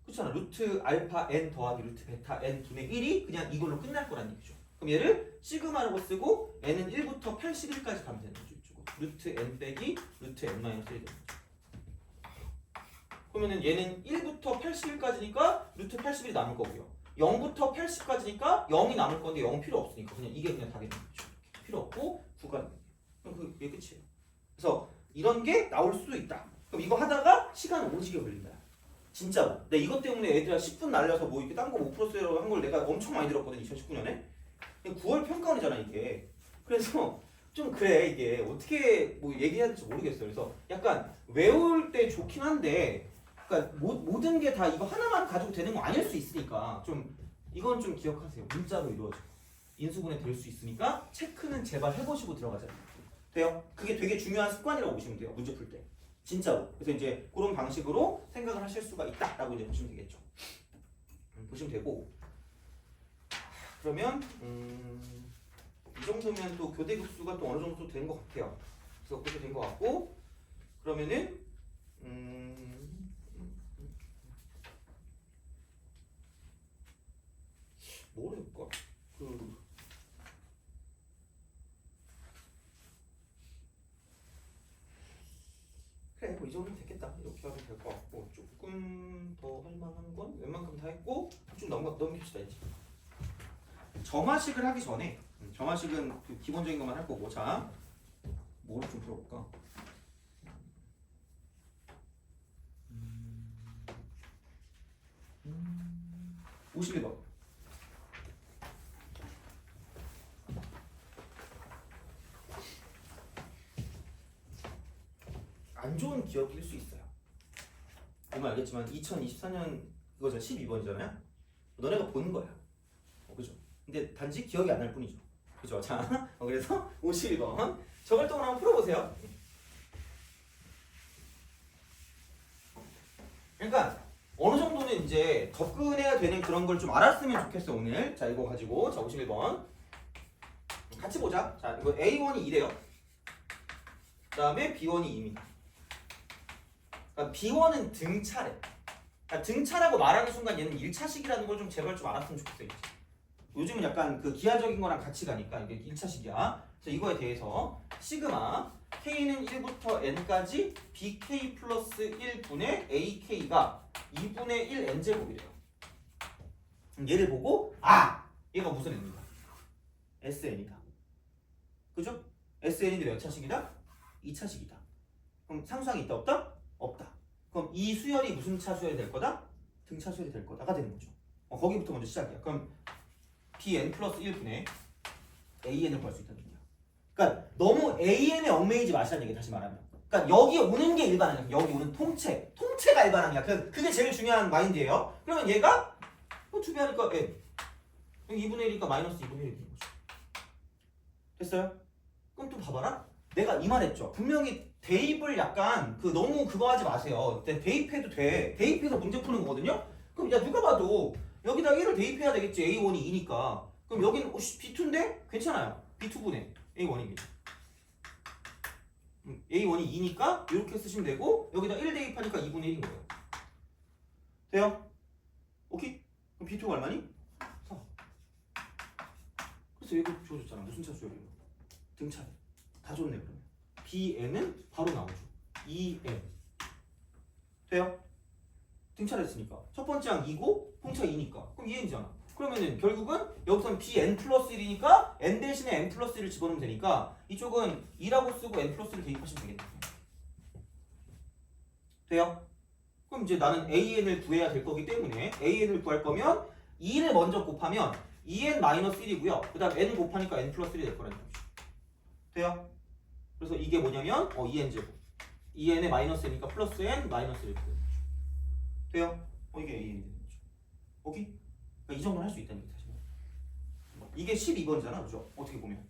그렇잖아. 루트 알파 n 더하기 루트 베타 n 분의 1이 그냥 이걸로 끝날 거란 얘기죠. 그럼 얘를 시그마라고 쓰고 n은 1부터 81까지 가면 되는 거죠. 이쪽으로. 루트 n 빼기 루트 n 마이너스 1이 되는 거죠. 그러면은 얘는 1부터 81까지니까 루트 81이 남을 거고요. 0부터 80까지니까 0이 남을 건데 0 필요 없으니까 그냥 이게 그냥 답이 되는 거죠. 필요 없고 9가 그럼 그게 끝이에요. 그래서 이런 게 나올 수도 있다. 그럼 이거 하다가 시간 오지게 걸린다. 진짜로. 근데 이것 때문에 애들아 10분 날려서 뭐 이렇게 딴 거 못 풀었어요 한 걸 내가 엄청 많이 들었거든 2019년에. 9월 평가원이잖아 이게. 그래서 좀 그래 이게 어떻게 뭐 얘기해야 될지 모르겠어요. 그래서 약간 외울 때 좋긴 한데 그러니까 모든 게 다 이거 하나만 가지고 되는 거 아닐 수 있으니까 좀 이건 좀 기억하세요. 문자로 이루어져. 인수분해 될 수 있으니까 체크는 제발 해보시고 들어가자. 돼요? 그게 되게 중요한 습관이라고 보시면 돼요. 문제 풀 때. 진짜로. 그래서 이제 그런 방식으로 생각을 하실 수가 있다라고 이제 보시면 되겠죠. 보시면 되고. 그러면 이 정도면 또 교대 급수가 또 어느 정도 된 것 같아요. 그래서 그렇게 된 것 같고 그러면은 뭘 해볼까? 그래 뭐 이 정도면 됐겠다. 이렇게 하면 될 것 같고 조금 더 할 만한 건 웬만큼 다 했고 좀 넘깁시다 이제. 정화식을 하기 전에 정화식은 그 기본적인 것만 할 거고 자 뭐를 좀 풀어볼까? 51번. 안 좋은 기억일 수 있어요. 보면 알겠지만 2024년 이거죠. 12번이잖아요. 너네가 보는 거야. 그죠? 근데 단지 기억이 안 날 뿐이죠. 그죠? 자, 그래서 51번 저 활동을 한번 풀어보세요. 그러니까 어느 정도는 이제 접근해야 되는 그런 걸 좀 알았으면 좋겠어 오늘. 자, 이거 가지고 자 51번 같이 보자. 자, 이거 A1이 2래요. 그 다음에 B1이 2입니다. 그러니까 B1은 등차래. 그러니까 등차라고 말하는 순간 얘는 1차식이라는 걸 좀 제발 좀 알았으면 좋겠어요. 이제. 요즘은 약간 그 기하적인 거랑 같이 가니까 이게 1차식이야. 그래서 이거에 대해서 시그마 K는 1부터 N까지 BK 플러스 1분의 AK가 2분의 1 N제곱이래요. 얘를 보고 얘가 무슨 N이다? SN이다. 그죠? SN인데 몇 차식이다? 2차식이다. 그럼 상수항이 있다 없다? 없다. 그럼 이 수열이 무슨 차 수열이 될 거다? 등차 수열이 될 거다가 되는 거죠. 거기부터 먼저 시작이야. 그럼 BN 플러스 1분의 AN을 구할 수 있다는 얘기야. 그러니까 너무 AN에 얽매이지 마시라는 얘기 다시 말하면. 그러니까 여기 오는 게 일반항이야. 여기 오는 통째가 일반항이야. 그게 제일 중요한 마인드예요. 그러면 얘가 2배 하니까 N. 여기 2분의 1이니까 마이너스 2분의 1이 되는 거죠. 됐어요? 그럼 또 봐봐라. 내가 이 말했죠. 분명히 대입을 약간 너무 그거 하지 마세요. 대입해도 돼. 대입해서 문제 푸는 거거든요. 그럼 야 누가 봐도 여기다 1을 대입해야 되겠지. A1이 2니까. 그럼 여기는 B2인데 괜찮아요. B2분의 A1입니다. A1이 2니까 이렇게 쓰시면 되고 여기다 1 대입하니까 2분의 1인 거예요. 돼요? 오케이? 그럼 B2가 얼마니? 4. 그래서 얘가 주어졌잖아. 무슨 차 수열이에요? 등차. 다 줬네 그러면. BN은 바로 나오죠. 2N. 돼요? 등차를 했으니까. 첫 번째 항 2고 통차 2니까. 그럼 2N이잖아. 그러면은 결국은 여기서는 BN 플러스 1이니까 N 대신에 N 플러스 1을 집어넣으면 되니까 이쪽은 2라고 쓰고 N 플러스 1을 대입하시면 되겠네. 돼요? 그럼 이제 나는 AN을 구해야 될 거기 때문에 AN을 구할 거면 2를 먼저 곱하면 2N-1이고요. 그 다음 N 곱하니까 N 플러스 1이 될 거라는 거죠. 돼요? 그래서 이게 뭐냐면 2N제곱 2N에 마이너스 N이니까 플러스 N 마이너스 1 돼요? 이게 AN이 되는 거죠. 오케이? 그러니까 이 정도는 할 수 있다는 얘기 사실. 이게 12번이잖아. 그죠? 어떻게 보면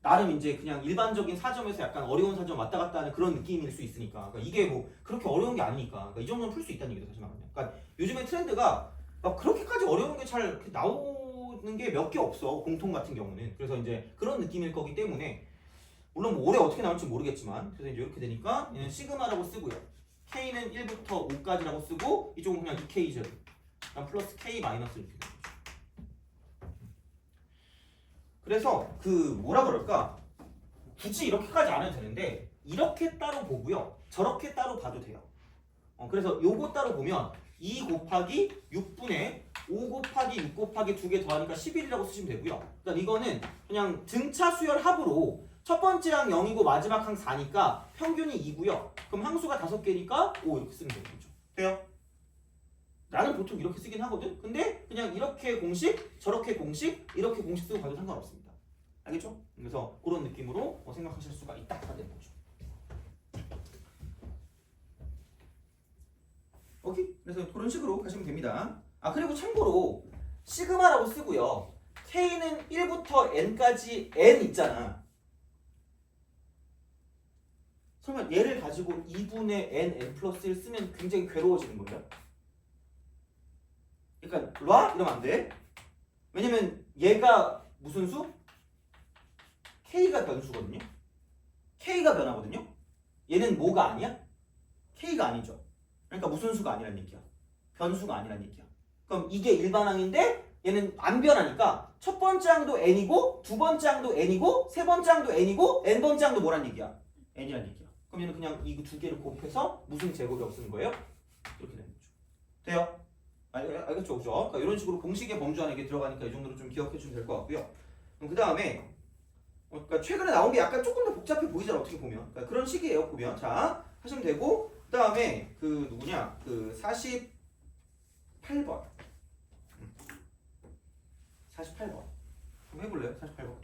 나름 이제 그냥 일반적인 사점에서 약간 어려운 사점 왔다 갔다 하는 그런 느낌일 수 있으니까. 그러니까 이게 뭐 그렇게 어려운 게 아니니까. 그러니까 이 정도는 풀 수 있다는 얘기죠. 사실 말하면. 그러니까 요즘에 트렌드가 막 그렇게까지 어려운 게 잘 나오는 게 몇 개 없어. 공통 같은 경우는. 그래서 이제 그런 느낌일 거기 때문에 물론 뭐 올해 어떻게 나올지 모르겠지만 그래서 이제 이렇게 되니까 얘는 시그마라고 쓰고요. K는 1부터 5까지라고 쓰고 이쪽은 그냥 2K제로 플러스 K 마이너스 이렇게 되는 거죠. 그래서 뭐라 그럴까 굳이 이렇게까지 안 해도 되는데 이렇게 따로 보고요. 저렇게 따로 봐도 돼요. 그래서 요거 따로 보면 2 곱하기 6분의 5 곱하기 6 곱하기 2개 더하니까 11이라고 쓰시면 되고요. 그러니까 이거는 그냥 등차 수열 합으로 첫 번째 항 0이고 마지막 항 4니까 평균이 2고요. 그럼 항수가 5개니까 5 이렇게 쓰면 되는 거죠. 돼요? 나는 보통 이렇게 쓰긴 하거든? 근데 그냥 이렇게 공식, 저렇게 공식, 이렇게 공식 쓰고 가도 상관없습니다. 알겠죠? 그래서 그런 느낌으로 생각하실 수가 있다가 되는 거죠. 오케이? 그래서 그런 식으로 가시면 됩니다. 그리고 참고로 시그마라고 쓰고요. K는 1부터 N까지 N 있잖아. 설마 얘를 가지고 2분의 N 플러스 1 쓰면 굉장히 괴로워지는 거예요? 그러니까 놔? 이러면 안 돼. 왜냐면 얘가 무슨 수? K가 변수거든요. K가 변하거든요. 얘는 뭐가 아니야? K가 아니죠. 그러니까 무슨 수가 아니란 얘기야. 변수가 아니란 얘기야. 그럼 이게 일반항인데 얘는 안 변하니까 첫 번째 항도 N이고 두 번째 항도 N이고 세 번째 항도 N이고 N번째 항도 뭐란 얘기야? N이란 얘기야. 그럼 얘는 그냥 이 두 개를 곱해서 무슨 제곱이 없는 거예요? 이렇게 되는 거죠. 돼요? 알겠죠? 그죠? 그러니까 이런 식으로 공식의 범주 안에 이게 들어가니까 이 정도로 좀 기억해 주면 될 것 같고요. 그럼 그 다음에 그러니까 최근에 나온 게 약간 조금 더 복잡해 보이잖아. 어떻게 보면. 그러니까 그런 식이에요. 보면. 자, 하시면 되고 그 다음에 누구냐? 48번. 48번. 한번 해볼래요? 48번.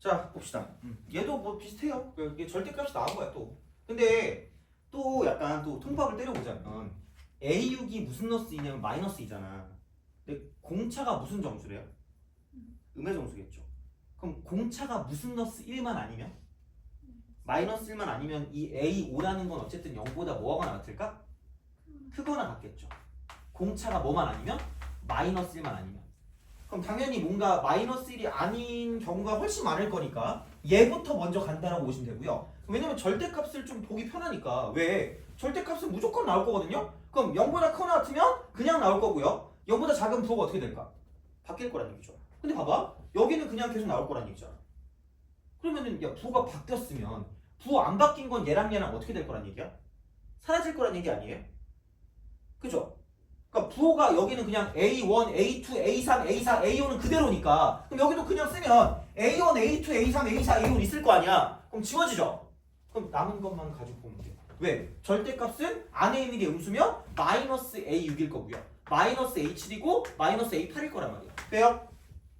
자 봅시다. 얘도 뭐 비슷해요. 이게 절대값이 나온 거야 또. 근데 또 약간 또 통밥을 때려보자면 A6이 무슨 너스이냐면 마이너스 2잖아. 근데 공차가 무슨 정수래요? 음의 정수겠죠. 그럼 공차가 무슨 너스 1만 아니면? 마이너스 1만 아니면 이 A5라는 건 어쨌든 0보다 뭐하거나 같을까? 크거나 같겠죠. 공차가 뭐만 아니면? 마이너스 1만 아니면. 그럼 당연히 뭔가 마이너스 1이 아닌 경우가 훨씬 많을 거니까 얘부터 먼저 간다라고 보시면 되고요. 왜냐면 절대값을 좀 보기 편하니까. 왜? 절대값은 무조건 나올 거거든요. 그럼 0보다 크거나 같으면 그냥 나올 거고요. 0보다 작은 부호가 어떻게 될까? 바뀔 거란 얘기죠. 근데 봐봐. 여기는 그냥 계속 나올 거란 얘기잖아. 그러면은 야 부호가 바뀌었으면 부호 안 바뀐 건 얘랑 어떻게 될 거란 얘기야? 사라질 거란 얘기 아니에요? 그죠? 그러니까 부호가 여기는 그냥 A1, A2, A3, A4, A5는 그대로니까 그럼 여기도 그냥 쓰면 A1, A2, A3, A4, A5 있을 거 아니야? 그럼 지워지죠? 그럼 남은 것만 가지고 보면 돼요. 왜? 절대값은 안에 있는 게 음수면 마이너스 A6일 거고요. 마이너스 A7이고 마이너스 A8일 거란 말이야. 돼요?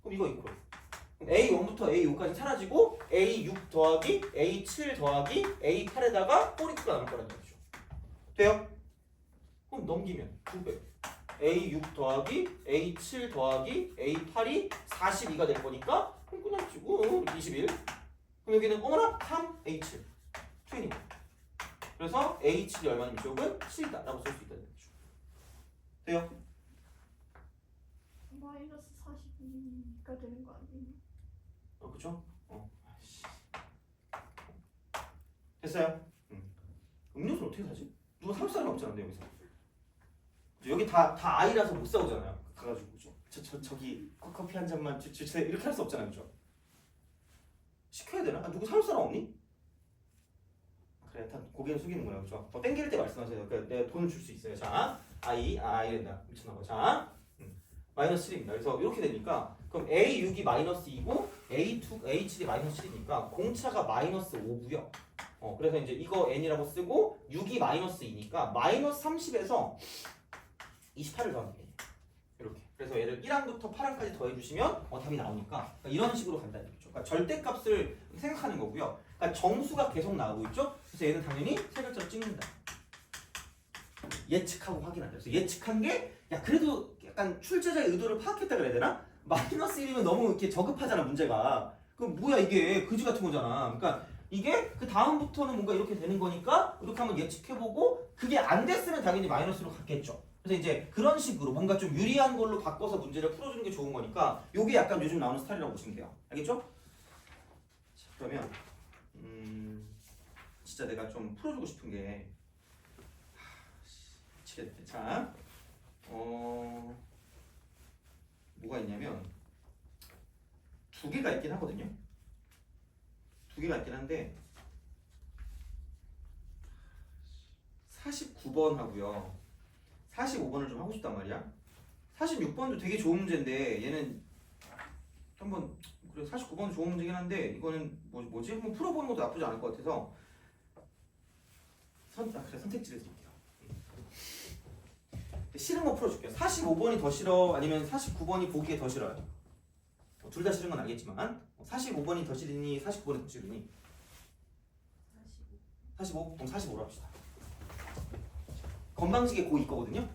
그럼 이거 있고 A1부터 A5까지 사라지고 A6 더하기 A7 더하기 A8에다가 꼬리수가 남을 거란 얘기죠. 돼요? 그럼 넘기면 2배 A6 더하기 A7 더하기 A8이 42가 될 거니까 그럼 끝났지고 21 그럼 여기는 어머나 3 A7 20 그래서 A7이 얼마냐면 이쪽은 7이다 라고 쓸 수 있다는 거죠. 돼요? 마이너스 42가 되는 거 아니에요? 그쵸? 됐어요? 음료수는 어떻게 사지? 누가 살 사람이 없잖아 여기서. 여기 다 아이라서 못 사오잖아요. 가가지고 저기 커피 한 잔만 주세요 이렇게 할 수 없잖아요, 그죠? 시켜야 되나? 누구 사올 사람 없니? 그래, 다 고개는 숙이는구나, 그죠? 땡길 때 말씀하세요. 그러니까 내가 돈을 줄 수 있어요. 자, 이된다 미쳤나봐. 자, 마이너스 7입니다. 그래서 이렇게 되니까 그럼 A6이 마이너스 2고 A7이 마이너스 7이니까 공차가 마이너스 5고요. 그래서 이제 이거 n이라고 쓰고 6이 마이너스 2니까 마이너스 30에서 28을 더하면 돼. 이렇게. 그래서 얘를 1항부터 8항까지 더해주시면 답이 나오니까 이런 식으로 간다는 얘기죠. 그러니까 절대값을 생각하는 거고요. 그러니까 정수가 계속 나오고 있죠. 그래서 얘는 당연히 세 글자로 찍는다. 예측하고 확인한다. 그래서 예측한 게 야 그래도 약간 출제자의 의도를 파악했다 그래야 되나? 마이너스 1이면 너무 이렇게 저급하잖아 문제가. 그럼 뭐야 이게 그지 같은 거잖아. 그러니까 이게 그 다음부터는 뭔가 이렇게 되는 거니까 이렇게 한번 예측해보고 그게 안 됐으면 당연히 마이너스로 갔겠죠. 그래서 이제 그런 식으로 뭔가 좀 유리한 걸로 바꿔서 문제를 풀어주는 게 좋은 거니까 요게 약간 요즘 나오는 스타일이라고 보시면 돼요. 알겠죠? 자, 그러면 진짜 내가 좀 풀어주고 싶은 게 미치겠네. 자, 뭐가 있냐면 두 개가 있긴 하거든요. 두 개가 있긴 한데 49번 하고요. 45번을 좀 하고 싶단 말이야. 46번도 되게 좋은 문제인데 얘는 한번 그래 49번도 좋은 문제긴 한데 이거는 뭐지? 한번 풀어보는 것도 나쁘지 않을 것 같아서 그래 선택지를 드릴게요. 싫은 거 풀어줄게요. 45번이 더 싫어? 아니면 49번이 보기에 더 싫어요? 둘 다 싫은 건 알겠지만 45번이 더 싫으니 49번이 더 싫으니 45? 그럼 45로 합시다. 건방지게 고2 거거든요.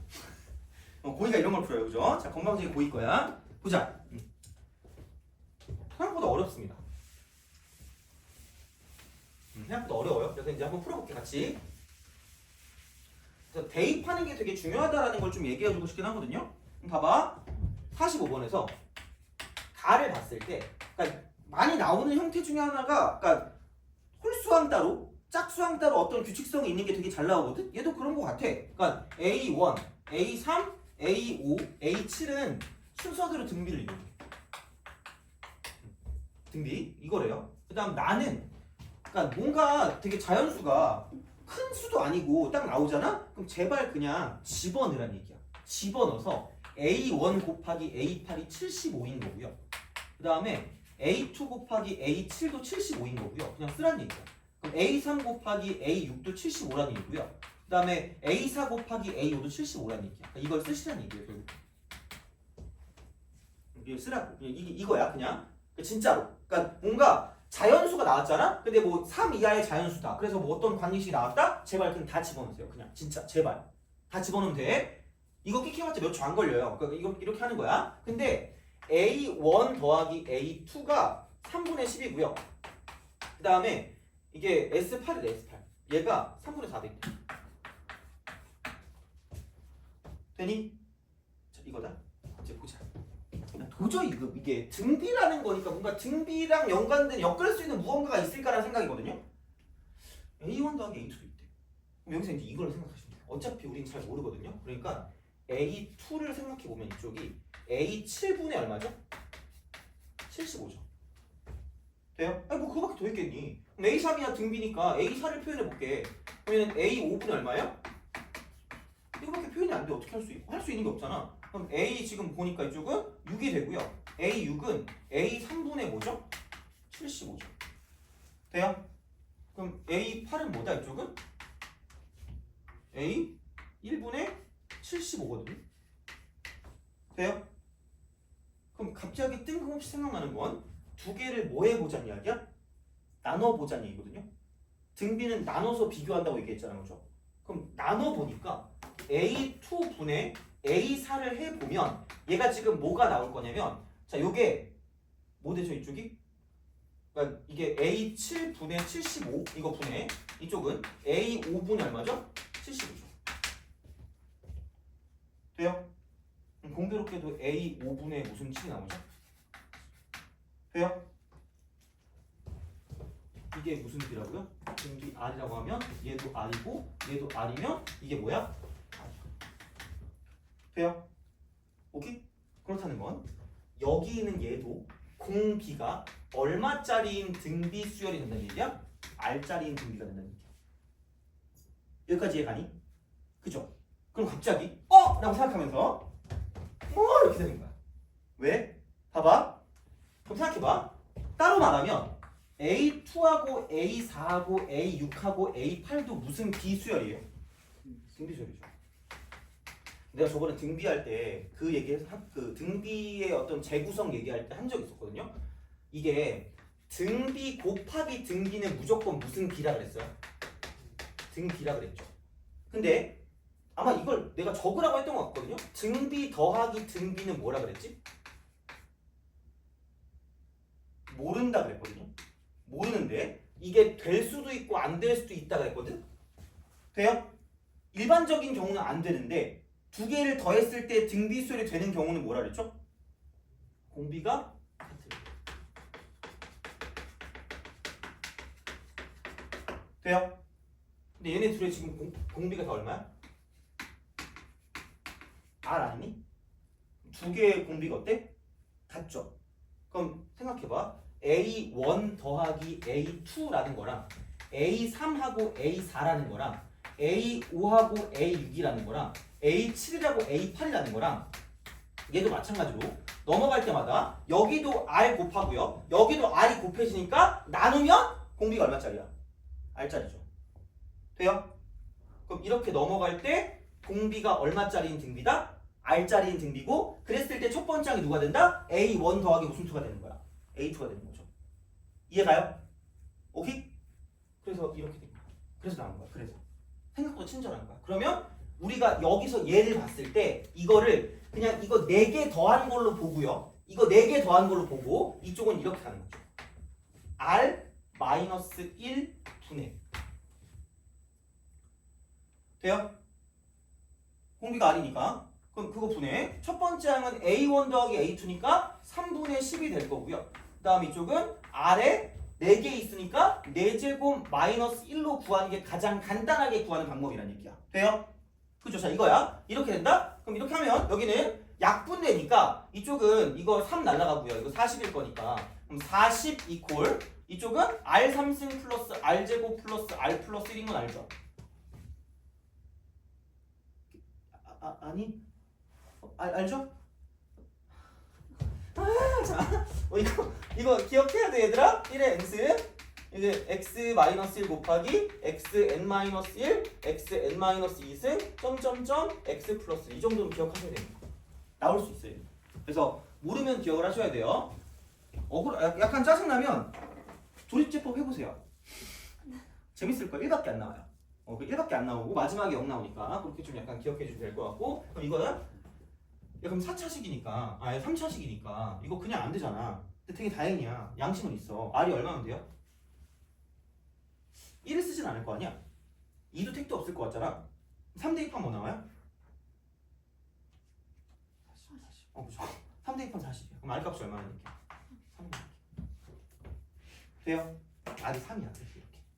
고2가 이런 걸 풀어요, 그죠? 자, 건방지게 고2 거야. 보자. 생각보다 어렵습니다. 생각보다 어려워요. 그래서 이제 한번 풀어볼게 같이. 그래서 대입하는 게 되게 중요하다라는 걸 좀 얘기해주고 싶긴 하거든요. 봐봐. 45번에서 가를 봤을 때, 그러니까 많이 나오는 형태 중에 하나가, 그러니까 홀수항 따로, 짝수항 따로 어떤 규칙성이 있는 게 되게 잘 나오거든. 얘도 그런 거 같아. 그러니까 A1, A3, A5, A7은 순서대로 등비를 이용해. 등비 이거래요. 그다음 나는, 그러니까 뭔가 되게 자연수가 큰 수도 아니고 딱 나오잖아? 그럼 제발 그냥 집어넣으란 얘기야. 집어넣어서 A1 곱하기 A8이 75인 거고요. 그 다음에 A2 곱하기 A7도 75인 거고요. 그냥 쓰란 얘기야. 그럼 A3 곱하기 A6도 75란 얘기고요. 그 다음에 A4 곱하기 A5도 75란 얘기야. 그러니까 이걸 쓰시란 얘기예요. 결국. 이걸 쓰라고. 이거야 그냥. 진짜로. 그러니까 뭔가 자연수가 나왔잖아? 근데 뭐 3 이하의 자연수다. 그래서 뭐 어떤 관계식이 나왔다? 제발 그냥 다 집어넣으세요. 그냥 진짜 제발 다 집어넣으면 돼. 이거 끼켜봤자 몇 초 안 걸려요. 그러니까 이거 이렇게 하는 거야. 근데 A1 더하기 A2가 3분의 10이고요. 그 다음에 이게 S8이래 S8. 얘가 3분의 4 돼. 되니? 자, 이거다. 이제 보자. 도저히 이게 등비라는 거니까 뭔가 등비랑 연관된 엮을 수 있는 무언가가 있을까라는 생각이거든요. A1 더하기 A2도 있대. 그럼 여기서 이제 이걸 생각하시면 돼요. 어차피 우린 잘 모르거든요. 그러니까 A2를 생각해보면 이쪽이 A7분의 얼마죠? 75죠. 돼요? 아니 뭐 그거밖에 더 있겠니? 그럼 A3이야 등비니까 A4를 표현해볼게. 그러면 A5분의 얼마예요? 이거밖에 표현이 안 돼. 어떻게 할 수 있고? 할 수 있는 게 없잖아. 그럼 A 지금 보니까 이쪽은 6이 되고요. A6은 A3분의 뭐죠? 75죠. 돼요? 그럼 A8은 뭐다 이쪽은? A1분의 75거든요. 돼요? 그럼 갑자기 뜬금없이 생각나는 건 두 개를 뭐 해보자는 이야기야? 나눠보자는 얘기거든요. 등비는 나눠서 비교한다고 얘기했잖아요. 그죠? 그럼 나눠보니까 A2분의 A4를 해보면 얘가 지금 뭐가 나올 거냐면 자 요게 뭐 되죠 이쪽이? 그러니까 이게 A7분의 75 이거 분의 이쪽은 A5분의 얼마죠? 75죠. 돼요? 공교롭게도 A5분의 무슨 7이 나오죠? 돼요? 이게 무슨 B라고요? 등비 R이라고 하면 얘도 R이고 얘도 R이면 이게 뭐야? 돼요? 오케이? 그렇다는 건 여기 있는 얘도 공비가 얼마짜리인 등비 수열이 된다는 얘기야? R짜리인 등비가 된다는 얘기야. 여기까지 이해가니? 그죠? 그럼 갑자기 라고 생각하면서 이렇게 되는 거야. 왜? 봐봐. 그럼 생각해봐. 따로 말하면 A2하고 A4하고 A6하고 A8도 무슨 비수열이에요? 등비수열이죠. 내가 저번에 등비할 때 그 얘기해서 그 등비의 어떤 재구성 얘기할 때 한 적 있었거든요. 이게 등비 곱하기 등비는 무조건 무슨 비라 그랬어요? 등비라 그랬죠. 근데 아마 이걸 내가 적으라고 했던 것 같거든요. 등비 더하기 등비는 뭐라 그랬지? 모른다 그랬거든요. 모르는데 이게 될 수도 있고 안 될 수도 있다 그랬거든. 돼요? 일반적인 경우는 안 되는데 두 개를 더했을 때 등비수열이 되는 경우는 뭐라 그랬죠? 공비가 같을 때. 돼요? 근데 얘네 둘의 지금 공비가 다 얼마야? R 아니니? 두 개의 공비가 어때? 같죠? 그럼 생각해봐. A1 더하기 A2라는 거랑 A3하고 A4라는 거랑 A5하고 A6이라는 거랑 A7이라고 A8이라는 거랑 얘도 마찬가지로 넘어갈 때마다 여기도 R 곱하고요. 여기도 R이 곱해지니까 나누면 공비가 얼마짜리야? R짜리죠. 돼요? 그럼 이렇게 넘어갈 때 공비가 얼마짜리인 등비다? R짜리인 등비고 그랬을 때 첫 번째 항이 누가 된다? A1 더하기 무슨 2가 되는 거야? A2가 되는 거죠. 이해가요? 오케이? 그래서 이렇게 된 거야. 그래서 나온 거야. 그래서 생각보다 친절한 거야. 그러면 우리가 여기서 얘를 봤을 때 이거를 그냥 이거 4개 더한 걸로 보고요. 이거 4개 더한 걸로 보고 이쪽은 이렇게 가는 거죠. R-1 분의 돼요? 공비가 R이니까 그럼 그거 분해. 첫 번째 항은 A1 더하기 A2니까 3분의 10이 될 거고요. 그 다음 이쪽은 R에 4개 있으니까 4제곱 마이너스 1로 구하는 게 가장 간단하게 구하는 방법이란 얘기야. 돼요? 그죠? 자 이거야. 이렇게 된다? 그럼 이렇게 하면 여기는 약분되니까 이쪽은 이거 3 날라가고요. 이거 40일 거니까 그럼 40 이퀄 이쪽은 R3승 플러스 R제곱 플러스 R 플러스 1인 건 알죠? 아니? 알죠? 자, 이거 기억해야 돼 얘들아. 1의 n승 이제 x-1 곱하기 xn-1 xn-2승 점점점 x 플러스 이 정도는 기억하셔야 됩니다. 나올 수 있어요. 그래서 모르면 기억을 하셔야 돼요. 약간 짜증나면 조립제법 해보세요. 재밌을 거예요. 1밖에 안 나와요. 그 1밖에 안 나오고 마지막에 0 나오니까 그렇게 좀 약간 기억해 주시면 될 것 같고. 그럼 이거는 야, 그럼 4차식이니까 3차식이니까 이거 그냥 안 되잖아. 근데 되게 다행이야. 양심은 있어. R이 얼마면 돼요? 1을 쓰진 않을 거 아니야? 2도 택도 없을 것 같잖아. 3 대입하면 뭐 나와요? 40. 그죠. 3 대입하면 40이야. 그럼 R 값이 얼마나 이렇게? 3 돼요? R이 3이야.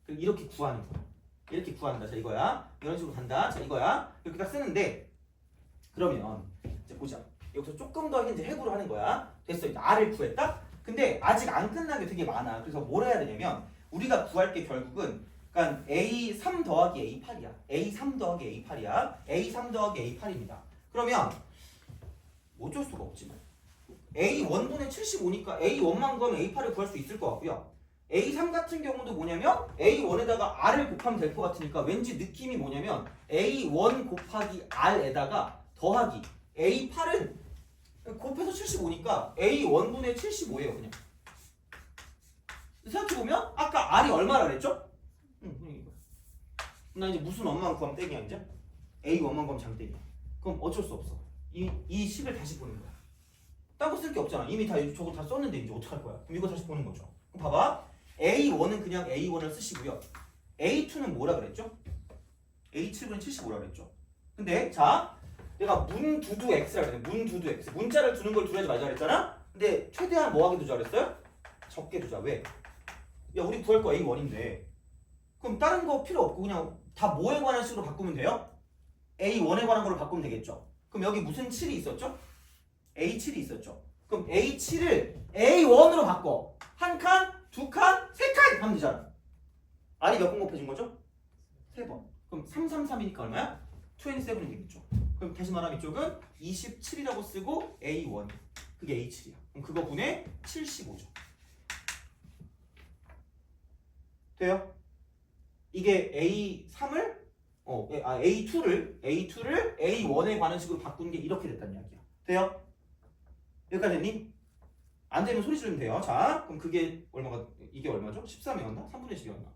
이렇게 구하는 거야. 이렇게 구한다. 자 이거야. 이런 식으로 간다. 자 이거야. 이렇게 딱 쓰는데 그러면 이제 보자. 여기서 조금 더 이제 해부를 하는 거야. 됐어. 이제 R을 구했다. 근데 아직 안 끝난 게 되게 많아. 그래서 뭘 해야 되냐면 우리가 구할 게 결국은 그러니까 A3 더하기 A8이야. A3 더하기 A8이야. A3 더하기 A8입니다. 그러면 어쩔 수가 없지. A1분의 75니까 A1만 구하면 A8을 구할 수 있을 것 같고요. A3 같은 경우도 뭐냐면 A1에다가 R을 곱하면 될 것 같으니까 왠지 느낌이 뭐냐면 A1 곱하기 R에다가 더하기 A8은 곱해서 75니까 A1분의 75예요 그냥. 생각해보면 아까 R이 얼마라 그랬죠? 이거. 나 이제 무슨 원만 구하면 땡이야 이제? A1만 구하면 장땡이야. 그럼 어쩔 수 없어. 이 식을 다시 보는 거야. 따로 쓸 게 없잖아. 이미 다 저거 다 썼는데 이제 어떡할 거야? 그럼 이거 다시 보는 거죠. 그럼 봐봐. A1은 그냥 A1을 쓰시고요. A2는 뭐라 그랬죠? A7분의 75라 그랬죠. 근데 자 내가 문두두 X라 그랬네. 문두두 X. 문자를 두는 걸 두려지 말자 그랬잖아. 근데 최대한 뭐 하게 두자 그랬어요? 적게 두자. 왜? 야 우리 구할 거 A1인데 그럼 다른 거 필요 없고 그냥 다 뭐에 관한 식으로 바꾸면 돼요? A1에 관한 걸로 바꾸면 되겠죠. 그럼 여기 무슨 7이 있었죠? A7이 있었죠. 그럼 A7을 A1으로 바꿔. 한 칸, 두 칸, 세 칸 하면 되잖아. R이 몇 번 곱해진 거죠? 3번. 그럼 333이니까 얼마야? 27이 되겠죠. 그럼 다시 말하면 이쪽은 27이라고 쓰고 A1. 그게 A7이야. 그럼 그거 분의 75죠. 돼요? 이게 A3을 A2를 A1에 관한 식으로 바꾸는 게 이렇게 됐다는 이야기야. 돼요? 여기까지 됐니? 안 되면 소리 지르면 돼요. 자, 그럼 그게 얼마가 이게 얼마죠? 13이었나? 3분의 10이었나?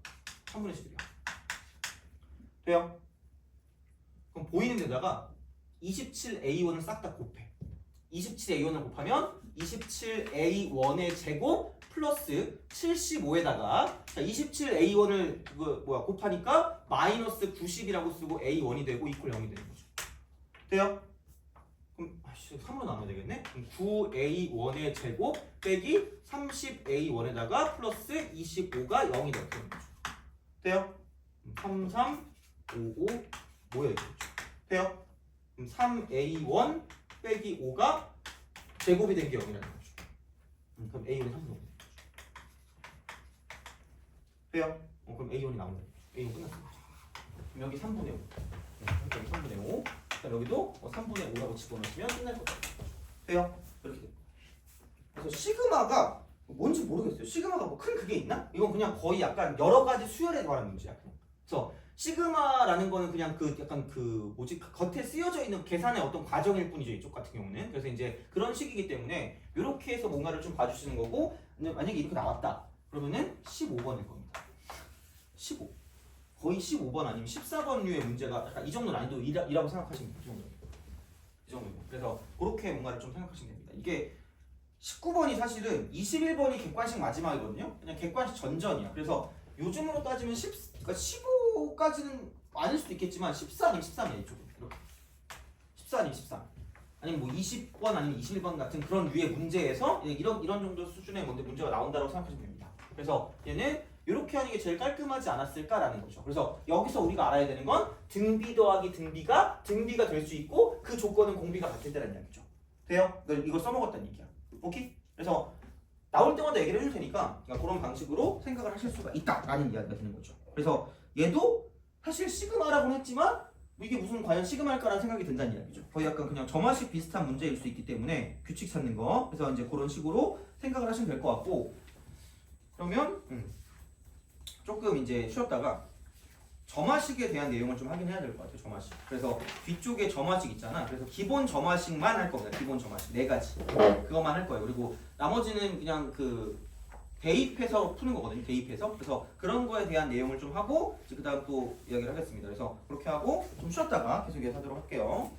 3분의 11이야. 돼요? 그럼 보이는 데다가 27A1을 싹 다 곱해. 27A1을 곱하면 27A1의 제곱 플러스 75에다가 27A1을 곱하니까 마이너스 90이라고 쓰고 A1이 되고 이퀄 0이 되는 거죠. 돼요? 그럼 3으로 나눠야 되겠네? 그럼 9A1의 제곱 빼기 30A1에다가 플러스 25가 0이 되는 거죠. 돼요? 3, 3, 5, 5 뭐야 이거? 돼요? 그럼 3A1 빼기 5가 제곱이 된 게 0이라는 거죠. 그럼 A1이 3분의 5 되는 거죠. 돼요? 그럼 A1이 나오는 거죠. A1 끝났어요. 그럼 여기 3분의 5 여기 3분의 5 여기도 3분의 5라고 집어넣으시면 끝날 것 같아요. 돼요? 이렇게 돼요. 그래서 시그마가 뭔지 모르겠어요. 시그마가 뭐 큰 그게 있나? 이건 그냥 거의 약간 여러 가지 수열에 관한 문제야. 그래서 시그마라는 거는 그냥 그 약간 그 뭐지 겉에 쓰여져 있는 계산의 어떤 과정일 뿐이죠. 이쪽 같은 경우는. 그래서 이제 그런 식이기 때문에 이렇게 해서 뭔가를 좀 봐주시는 거고 만약에 이렇게 나왔다. 그러면은 15번일 겁니다. 15. 거의 15번 아니면 14번류의 문제가 약간 이 정도 난이도이라고 생각하시면 돼요. 이 정도. 그래서 그렇게 뭔가를 좀 생각하시면 됩니다. 이게 19번이 사실은 21번이 객관식 마지막이거든요. 그냥 객관식 전전이야. 그래서 요즘으로 따지면 15까지는 아닐 수도 있겠지만 14 아니면 13이야 이쪽은. 이렇게. 14 아니면 13. 아니면 뭐 20번 아니면 21번 같은 그런 류의 문제에서 이런 정도 수준의 문제가 나온다고 생각하시면 됩니다. 그래서 얘는 이렇게 하는 게 제일 깔끔하지 않았을까라는 거죠. 그래서 여기서 우리가 알아야 되는 건 등비 더하기 등비가 될 수 있고 그 조건은 공비가 같을 때라는 이야기죠. 돼요? 이거 써먹었다는 얘기야. 오케이? 그래서 나올 때마다 얘기를 해줄 테니까 그런 방식으로 생각을 하실 수가 있다라는 이야기가 되는 거죠. 그래서 얘도 사실 시그마라고는 했지만 이게 무슨 과연 시그마일까라는 생각이 든다는 이야기죠. 거의 약간 그냥 점화식 비슷한 문제일 수 있기 때문에 규칙 찾는 거. 그래서 이제 그런 식으로 생각을 하시면 될 것 같고 그러면 조금 이제 쉬었다가 점화식에 대한 내용을 좀 확인해야 될 것 같아요. 점화식. 그래서 뒤쪽에 점화식 있잖아. 그래서 기본 점화식만 할 겁니다. 기본 점화식 4가지. 그것만 할 거예요. 그리고 나머지는 그냥 그 대입해서 푸는 거거든요. 대입해서. 그래서 그런 거에 대한 내용을 좀 하고 이제 그다음 또 이야기를 하겠습니다. 그래서 그렇게 하고 좀 쉬었다가 계속 이야기하도록 할게요.